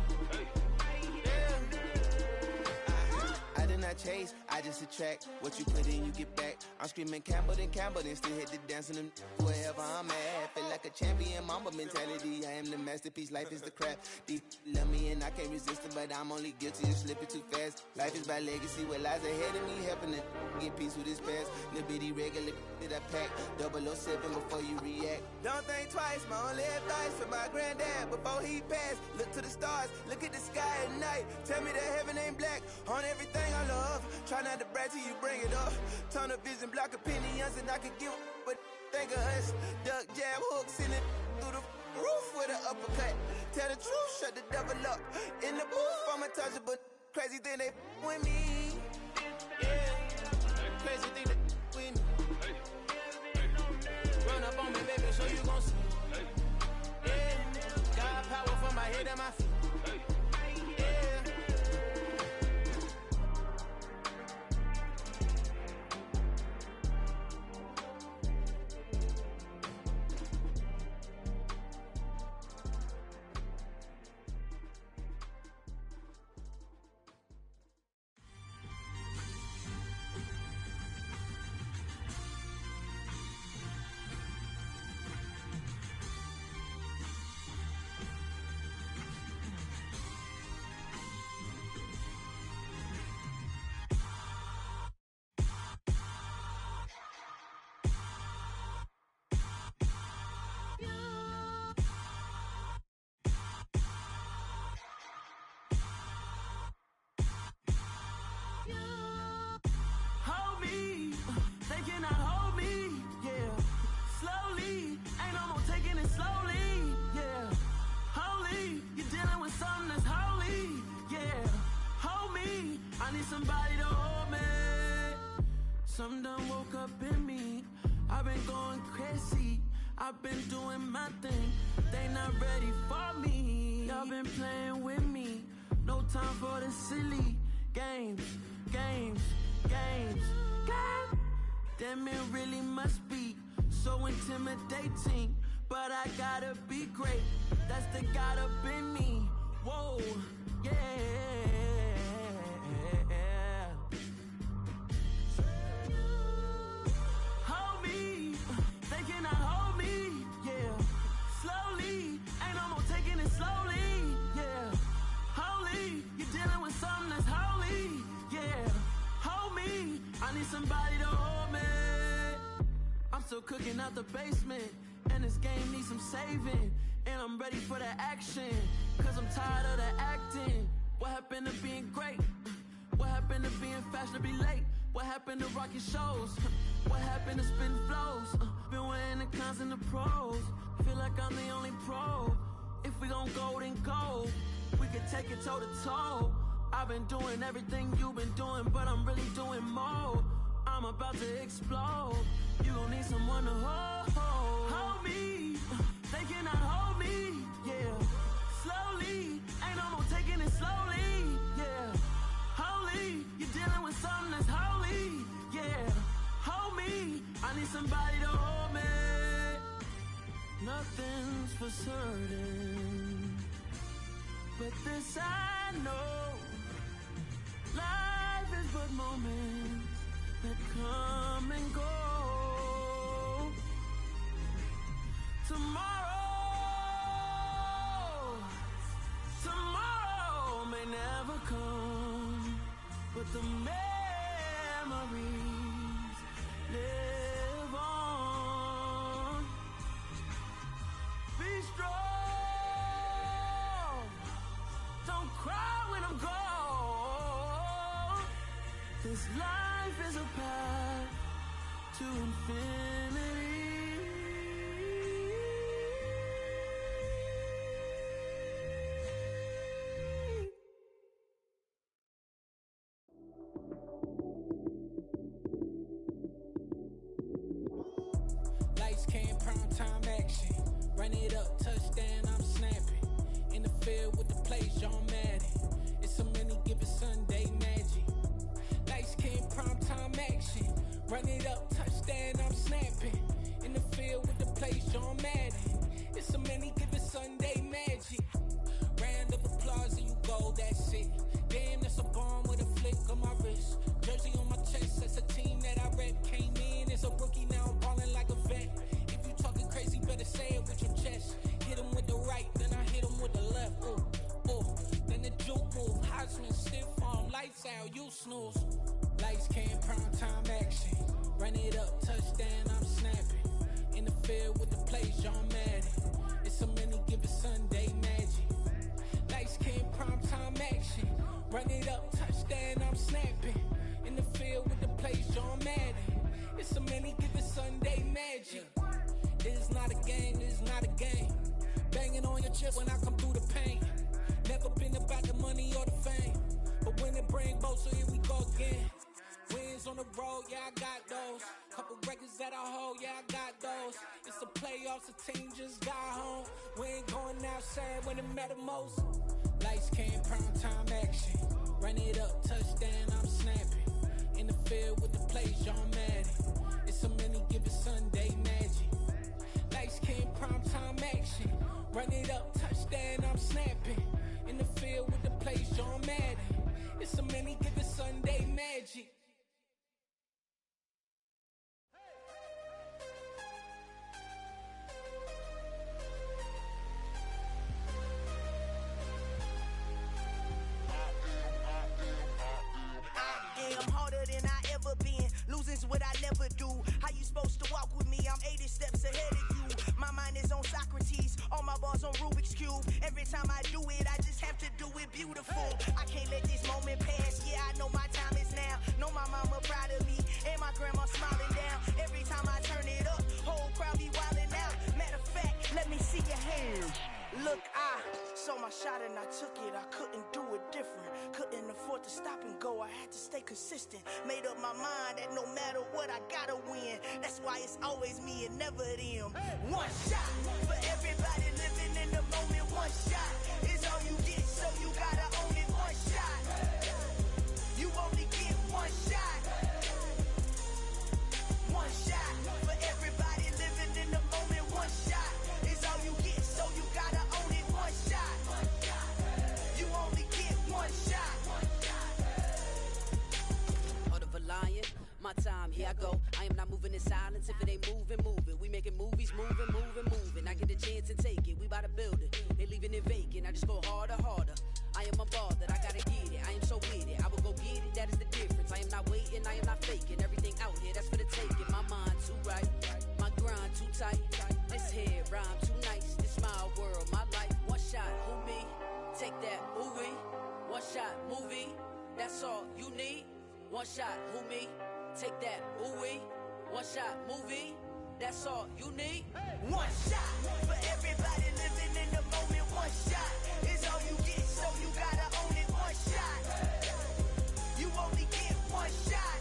I did not chase, I just attract. What you put in, you get back. I'm screaming Campbell, then still hit the dancing and wherever I'm at. Feel like a champion, mamba mentality. I am the masterpiece, life is the crap. Deep love me and I can't resist it, but I'm only guilty of slipping too fast. Life is by legacy, what lies ahead of me, helping to get peace with this past. Little bitty regular that I pack, 007 before you react. Don't think twice, my only advice for my granddad before he passed. Look to the stars, look at the sky at night. Tell me that heaven ain't black on everything I love. Try not to brag till you bring it up. Tunnel vision, block opinions, and I could give but think of us. Duck, jab, hook, send it through the roof with an uppercut. Tell the truth, shut the devil up. In the booth, I'm untouchable. Crazy thing they with me. Yeah, crazy thing they with me. Run up on me, baby, so you gon' see. Yeah, God power from my head and my feet. Something done woke up in me. I've been going crazy. I've been doing my thing. They not ready for me. Y'all been playing with me. No time for the silly games. Damn, it really must be so intimidating. But I gotta be great. That's the God up in me. Whoa, yeah. Somebody to hold me. I'm still cooking out the basement, and this game needs some saving. And I'm ready for the action, cause I'm tired of the acting. What happened to being great? What happened to being fashionably late? What happened to rocking shows? What happened to spitting flows? Been weighing the cons and the pros. Feel like I'm the only pro. If we gon' go, then go. We can take it toe to toe. I've been doing everything you've been doing, but I'm really doing more. I'm about to explode. You gon' need someone to hold me. They cannot hold me, yeah. Slowly, ain't no more taking it slowly, yeah. Holy, you with something that's holy, yeah. Hold me, I need somebody to hold me. Nothing's for certain, but this I know. Life is but moments that come and go. Tomorrow may never come, but the memories live on. Be strong, don't cry when I'm gone. This life is a path to infinity. Lights came, prime time action. Run it up, touchdown, I'm snapping. In the field with the plays, John Madden. It's so many given Sunday magic. Lights came, prime time action. Run it up, touchdown, I'm snapping. In the field with the plays, John Madden. It's so many given Sunday magic. Round of applause and you go, that's it. Damn, that's a bomb with a flick on my wrist. Jersey on my chest, that's a team that I rep. Came in as a rookie, now I'm ballin' like a vet. If you talking crazy, better say it with your chest. Hit him with the right, then I hit him with the left. Ooh, ooh, then the juke move. Heisman, stiff arm, lights out, you snooze. Lights came, prime time action. Run it up, touchdown, I'm snapping. In the field with the plays, John Madden. It's so many given Sunday magic. Lights came, prime time action. Run it up, touchdown, I'm snapping. In the field with the plays, John Madden. It's so many given Sunday magic. This is not a game, this is not a game. Banging on your chest when I come through the pain. Never been about the money or the fame, but when it bring both, so here we go again. Wins on the road, yeah, I got those. Couple records that I hold, yeah, I got those. It's the playoffs, the team just got home. We ain't going outside when it matter most. Lights came, prime time action. Run it up, touchdown, I'm snapping. In the field with the plays, John Madden. It's so many given Sunday magic. Lights came, prime time action. Run it up, touchdown, I'm snapping. In the field with the plays, John Madden. It's so many given Sunday magic. I'm harder than I ever been. Losing's what I never do. How you supposed to walk with me? I'm 80 steps ahead of you. My mind is on Socrates. All my bars on Rubik's Cube. Every time I do it, I just have to do it beautiful. I can't let this moment pass. Yeah, I know my time is now. Know my mama proud of me. And my grandma smiling down. Every time I turn it up, whole crowd be wildin' out. Matter of fact, let me see your hands. Look, I saw my shot and I took it. I couldn't do it different. Couldn't afford to stop and go. I had to stay consistent. Made up my mind that no matter what, I gotta win. That's why it's always me and never them. One shot for everybody living in the moment. One shot is all you get, so you gotta own it. One shot. You only get one shot. One shot for everybody living in the moment. One shot is all you get, so you gotta own it. One shot. You only get one shot. Heart of a lion, my time, here I go. I am not moving in silence. If it ain't moving, move it. We making movies, moving. I get a chance and take it. We bout to build it. They leaving it vacant. I just go harder. I am a ball that I gotta get it. I am so with it. I will go get it. That is the difference. I am not waiting. I am not faking. Everything out here, that's for the taking. My mind too right. My grind too tight. This head rhyme too nice. This my world, my life. One shot, who me? Take that, ooh wee. One shot, movie. That's all you need. One shot, who me? Take that, ooh wee. One shot, movie. That's all you need. One shot for everybody living in the moment. One shot is all you get, so you gotta own it. One shot. You only get one shot.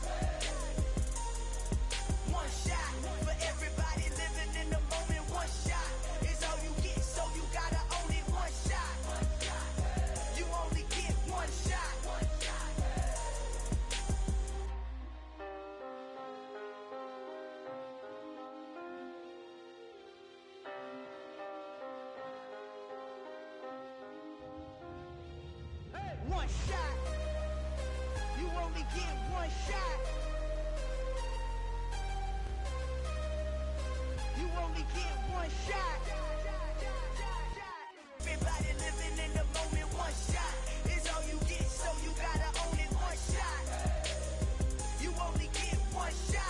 One shot for everybody living in the moment. One shot is all you get, so you gotta own it. One shot. You only get one shot. one shot. You only get one shot. You only get one shot. Everybody living in the moment, one shot is all you get, so you gotta own it, one shot. You only get one shot.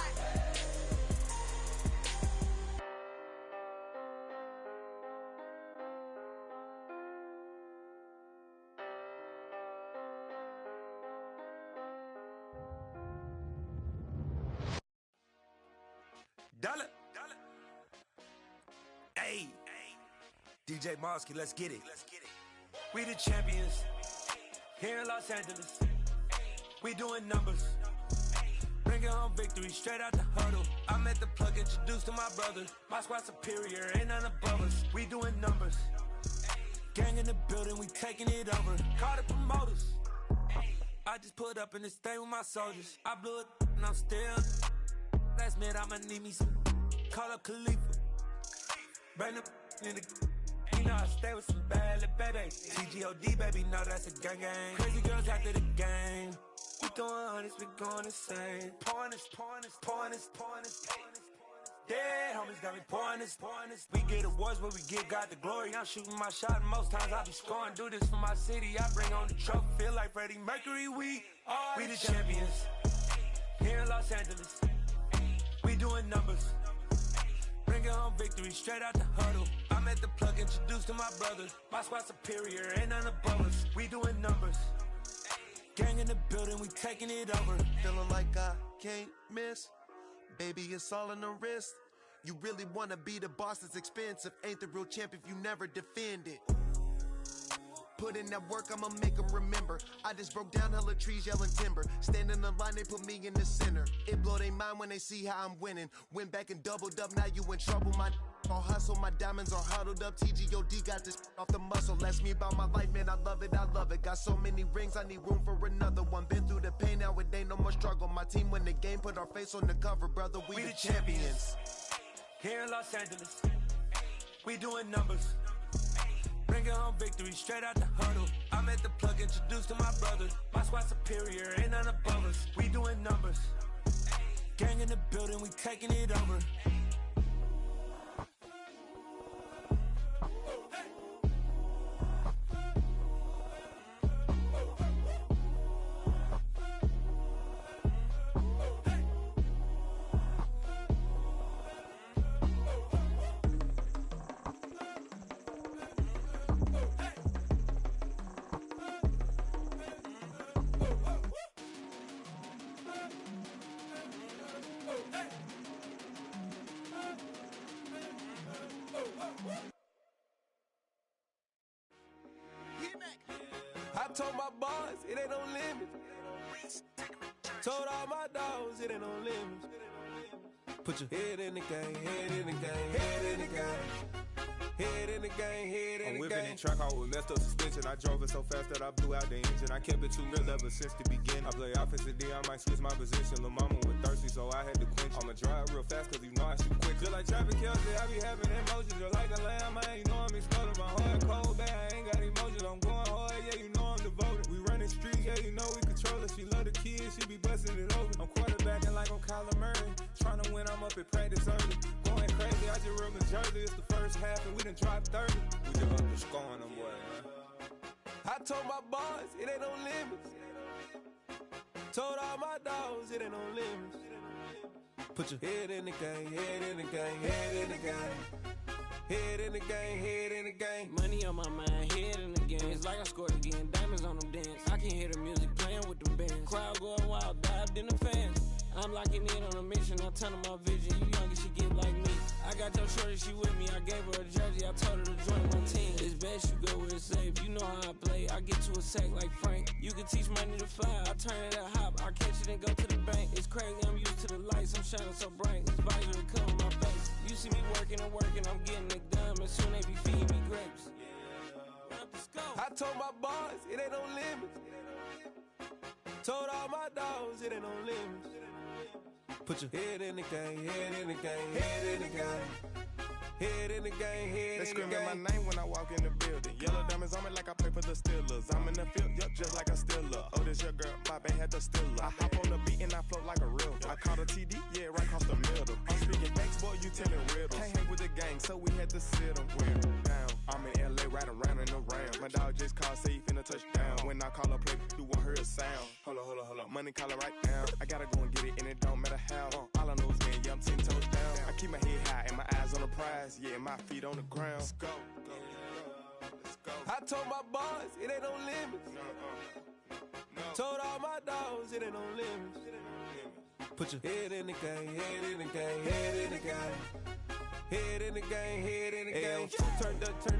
Dollar. Hey, DJ Mosky, let's get it. We the champions here in Los Angeles. We doing numbers, bringing home victory straight out the huddle. I'm at the plug, introduced to my brother. My squad superior, ain't none above us. We doing numbers, gang in the building, we taking it over. Call the promoters. I just put up in this thing with my soldiers. I blew it and I'm still. Last minute I'ma need me some. Call up Khalifa. Bring them in the. You know I stay with some bad little baby. TGOD baby, know that's a gang gang. Crazy girls after the game. We throwing hundreds, we going insane. Pouring this. Dead homies got me pouring this. We get awards, but we give God the glory. I'm shooting my shot, and most times I be scoring. Do this for my city, I bring on the trophy. Feel like Freddie Mercury, we the champions here in Los Angeles. We doing numbers, bringing home victory straight out the huddle. I'm at the plug, introduced to my brother. My squad superior, ain't none above us. We doing numbers, gang in the building, we taking it over. Feeling like I can't miss. Baby, it's all in the wrist. You really wanna be the boss, it's expensive. Ain't the real champ if you never defend it. Put in that work, I'ma make them remember. I just broke down hella trees, yelling timber. Stand in the line, they put me in the center. It blow their mind when they see how I'm winning. Went back and doubled up, now you in trouble. My all hustle, my diamonds are huddled up. TGOD got this off the muscle. Ask me about my life, man, I love it. Got so many rings, I need room for another one. Been through the pain, now it ain't no more struggle. My team win the game, put our face on the cover, brother. We the champions here in Los Angeles. We doing numbers, bringing home victory straight out the huddle. I'm at the plug, introduced to my brother. My squad superior, ain't none above us. We doing numbers, gang in the building, we taking it over. I told my boys, it ain't no limit. Told all my dogs, it ain't no limit. Put your head in the game, head in the game, head in the game. Head in the game, head in the game. I'm whipping in track out with messed up suspension. I drove it so fast that I blew out the engine. I kept it too real ever since the beginning. I play offensive D, I might switch my position. Lil' mama was thirsty, so I had to quench. I'ma drive real fast, cause you know I shoot quick. Just like Travis Kelce, I be having emotions. Just like a lamb, man, you know I'm exploding. My heart cold, bad, I ain't got emotions. I'm going hard, yeah, you know I'm devoted. We running streets, yeah, you know we control it. She love the kids, she be busting it over. I'm quarterbacking like I'm Kyler Murray. Trying to win, I'm up at practice early. Going crazy, I just rub the jersey. It's the first half, and we done dropped 30. We just up to scoring them, boy, man. I told my boys, it ain't no limits. Told all my dogs, it ain't no limits. Put your head in the game, head in the game, head in the game. Head in the game, head in the game. Money on my mind, head in the game. It's like I scored again, diamonds on them dance. I can hear the music playing with them bands. Crowd going wild, dived in the fans. I'm locking in on a mission, I'm turning my vision. You young and she get like me. I got your shorty, she with me. I gave her a jersey, I told her to join my team. It's best you go where it's safe. You know how I play. I get to a sack like Frank. You can teach money to fly. I turn it up hop. I catch it and go to the bank. It's crazy, I'm used to the lights. I'm shining so bright. This visor to cover my face. You see me working and working. I'm getting it done. And soon they be feeding me grapes. I told my boys, it ain't no limits. Told all my dogs, it ain't no limits. Put your head in the game, head in the game, head in the game. Head in the game, head They in the game. screaming my name when I walk in the building. Yellow diamonds on me like I play for the Steelers. I'm in the field, yup, just like a Steeler. Oh, this your girl, my band had the Steeler. I hop on the beat and I float like a river. I caught a TD, yeah, right across the middle. I'm speaking facts, boy, you telling riddles. Can't hang with the gang, so we had to sit them down. I'm in LA, riding around in the Ram. My dog just called, say he finna touchdown. When I call a play, you won't hear a sound. Hold up, money call it right now. I gotta go and get it, and it don't matter how. All I know is man, yeah, I'm 10 toes down. I keep my head high and my eyes on the prize. Yeah, my feet on the ground. Let's go. I told my boys, it ain't no limits. Told all my dogs, it ain't no limits. Put your head in the game, head in the game, head in the game. Head in the game, head in the game. Turn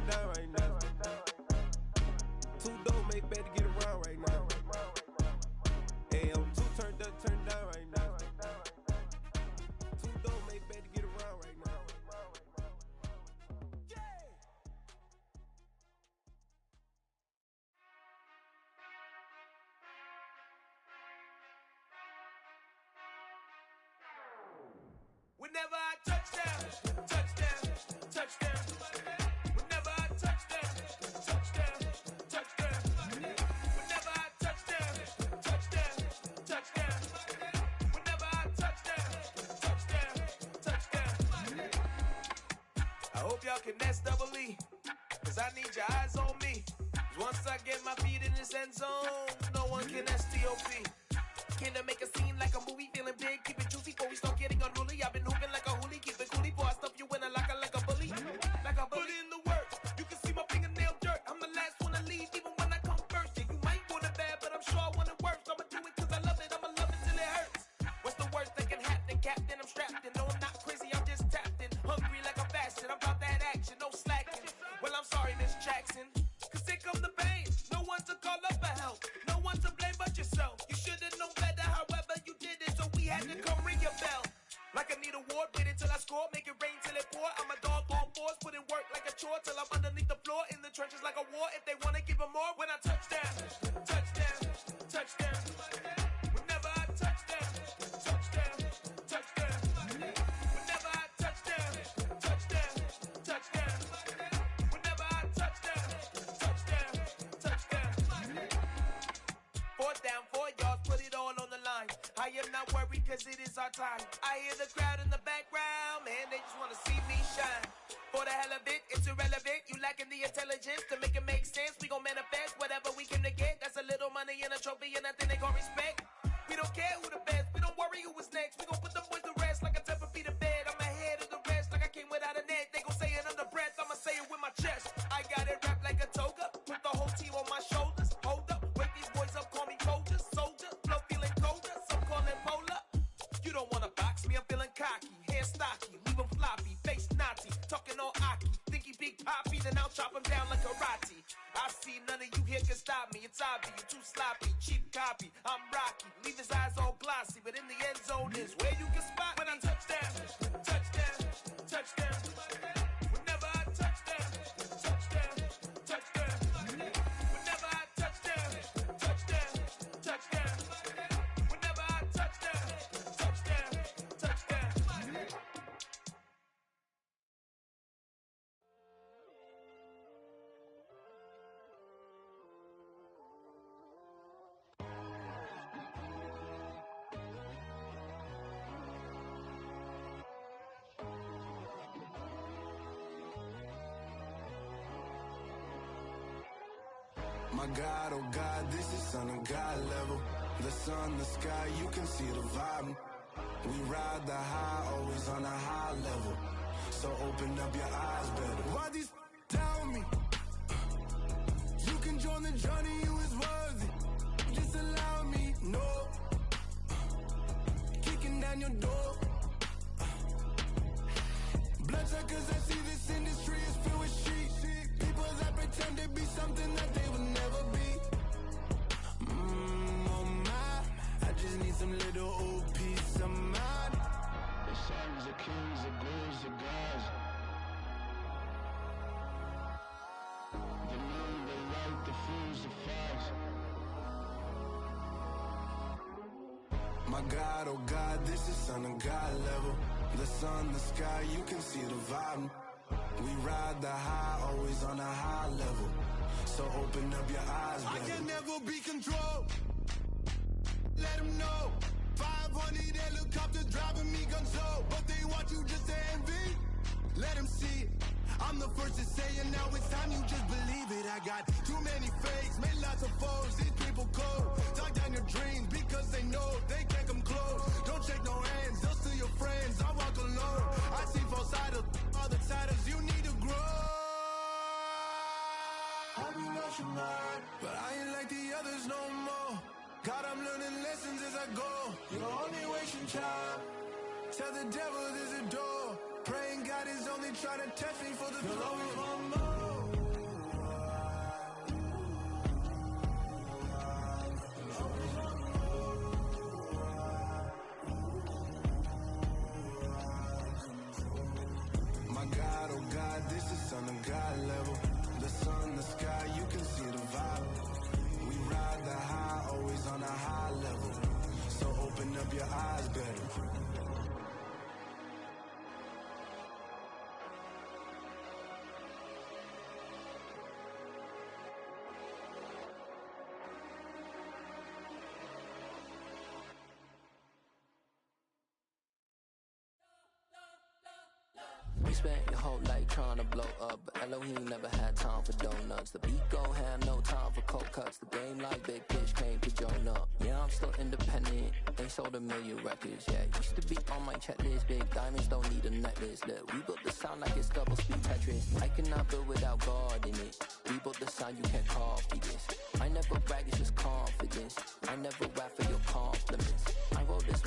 down right now. Two dope make better get around right now. Hey, I'm two turned down right now. Two dope make better get around right now. Whenever I touchdown, touchdown, touchdown. Whenever I touchdown, touchdown, touchdown. Whenever I touchdown, touchdown, touchdown. Whenever I touchdown, touchdown, touchdown. I hope y'all can double E, cause I need your eyes on me. Once I get my feet in this end zone, no one can STOP. Can I make a scene like a movie, feeling big, keep it juicy before we start getting unruly. I've been hooping like a hoolie, keep it coolie before I stuff you in a locker like a bully. Like a bully. Put in the work, you can see my fingernail dirt. I'm the last one to leave, even when I come first. Yeah, you might want it bad, but I'm sure I want it worse. I'ma do it cause I love it, I'ma love it till it hurts. What's the worst that can happen, Captain? I'm strapped in, no I'm not crazy, I'm just tapped in. Hungry like I'm fasting, I'm about that action, no slacking. Well, I'm sorry, Miss Jackson, cause here come the pain. No one to call up for help, no one to blame but yourself. You should've known better, however you did it, so we had to come ring your bell. Like I need a ward, wait until I score, make it rain till it pour. I'm a dog on fours, put in work like a chore till I'm underneath the floor, in the trenches like a war. If they wanna give them more, when I touchdown, touchdown, touchdown. Whenever I touchdown, touchdown, touchdown. Whenever I touchdown, touchdown, touchdown. Whenever I touchdown, touchdown, touchdown. Fourth down, 4 yards, put it all on the line. I am not worried cause it is our time. I hear the crowd in the background, man, they just wanna see me shine. For the hell of it, it's irrelevant. You lacking the intelligence to make it make sense. We gon' manifest whatever we came to get. That's a little money and a trophy and nothing they gon' respect. We don't care who the best, we don't worry who was next. We gon' put them boys to rest like a 10 feet of bed. I'm ahead of the rest like I came without a net. They gon' say it under breath, I'ma say it with my chest. I got it wrapped like a toga, put the whole team on my shoulders. Hold up, wake these boys up, call me Soldier, soldier, flow feeling colder, some call it polar. You don't wanna box me, I'm feeling cocky, hair stocky, leave him floppy, face naughty, talking all aki, think he big poppy, then I'll chop him down like karate. I see none of you here can stop me, it's obvious, you too sloppy, cheap copy, I'm Rocky, leave his eyes all glossy, but in the end zone is where you can spot when I touchdown, touchdown, touchdown. Whenever I touchdown, touchdown, touchdown. Whenever I touchdown, touchdown, touchdown. Whenever I touchdown, touchdown, touchdown. My God, oh God, this is Son of God level. The sun, the sky, you can see the vibe. We ride the high, always on a high level. So open up your eyes better. Why these tell me? You can join the journey, you is worthy. Just allow me, no. Kicking down your door. Bloodsuckers, I see this industry is filled with sheep. People that pretend to be something that they will never be. Oh my, I just need some little old peace of mind. The sons of kings, the ghouls, the gods. The moon, the light, the fools, the fogs. My God, oh God, this is Son of God level. The sun, the sky, you can see the vibe. We ride the high, always on a high level. So open up your eyes, baby. I can never be controlled. Let them know. 500 helicopters driving me gunso, but they want you just to envy. Let them see it. I'm the first to say it, now it's time you just believe it. I got too many fakes, made lots of foes. These people cold. Talk down your dreams because they know they can't come close. Don't shake no hands, they'll steal your friends. I walk alone. I see false idols, all the titles. You need to grow. I be rushing mine, but I ain't like the others no more. God, I'm learning lessons as I go. You're only wasting time. Tell the devil there's a door. Praying God is only trying to test me for the You'll throne. always want more. My God, oh God, this is on a God level. The sun, the sky, you can see the vibe. We ride the high, always on a high level. So open up your eyes, better. We spent your whole life trying to blow up, but Elohim never had time for donuts. The beat go ham, no time for cold cuts. The game like Big Fish came to join up. Yeah, I'm still independent, they sold 1 million records. Yeah, used to be on my checklist. Big diamonds don't need a necklace. Look, we built the sound like it's double speed Tetris. I cannot build without God in it. We built the sound, you can't copy this. I never brag, it's just confidence. I never rap for your compliments. I wrote this one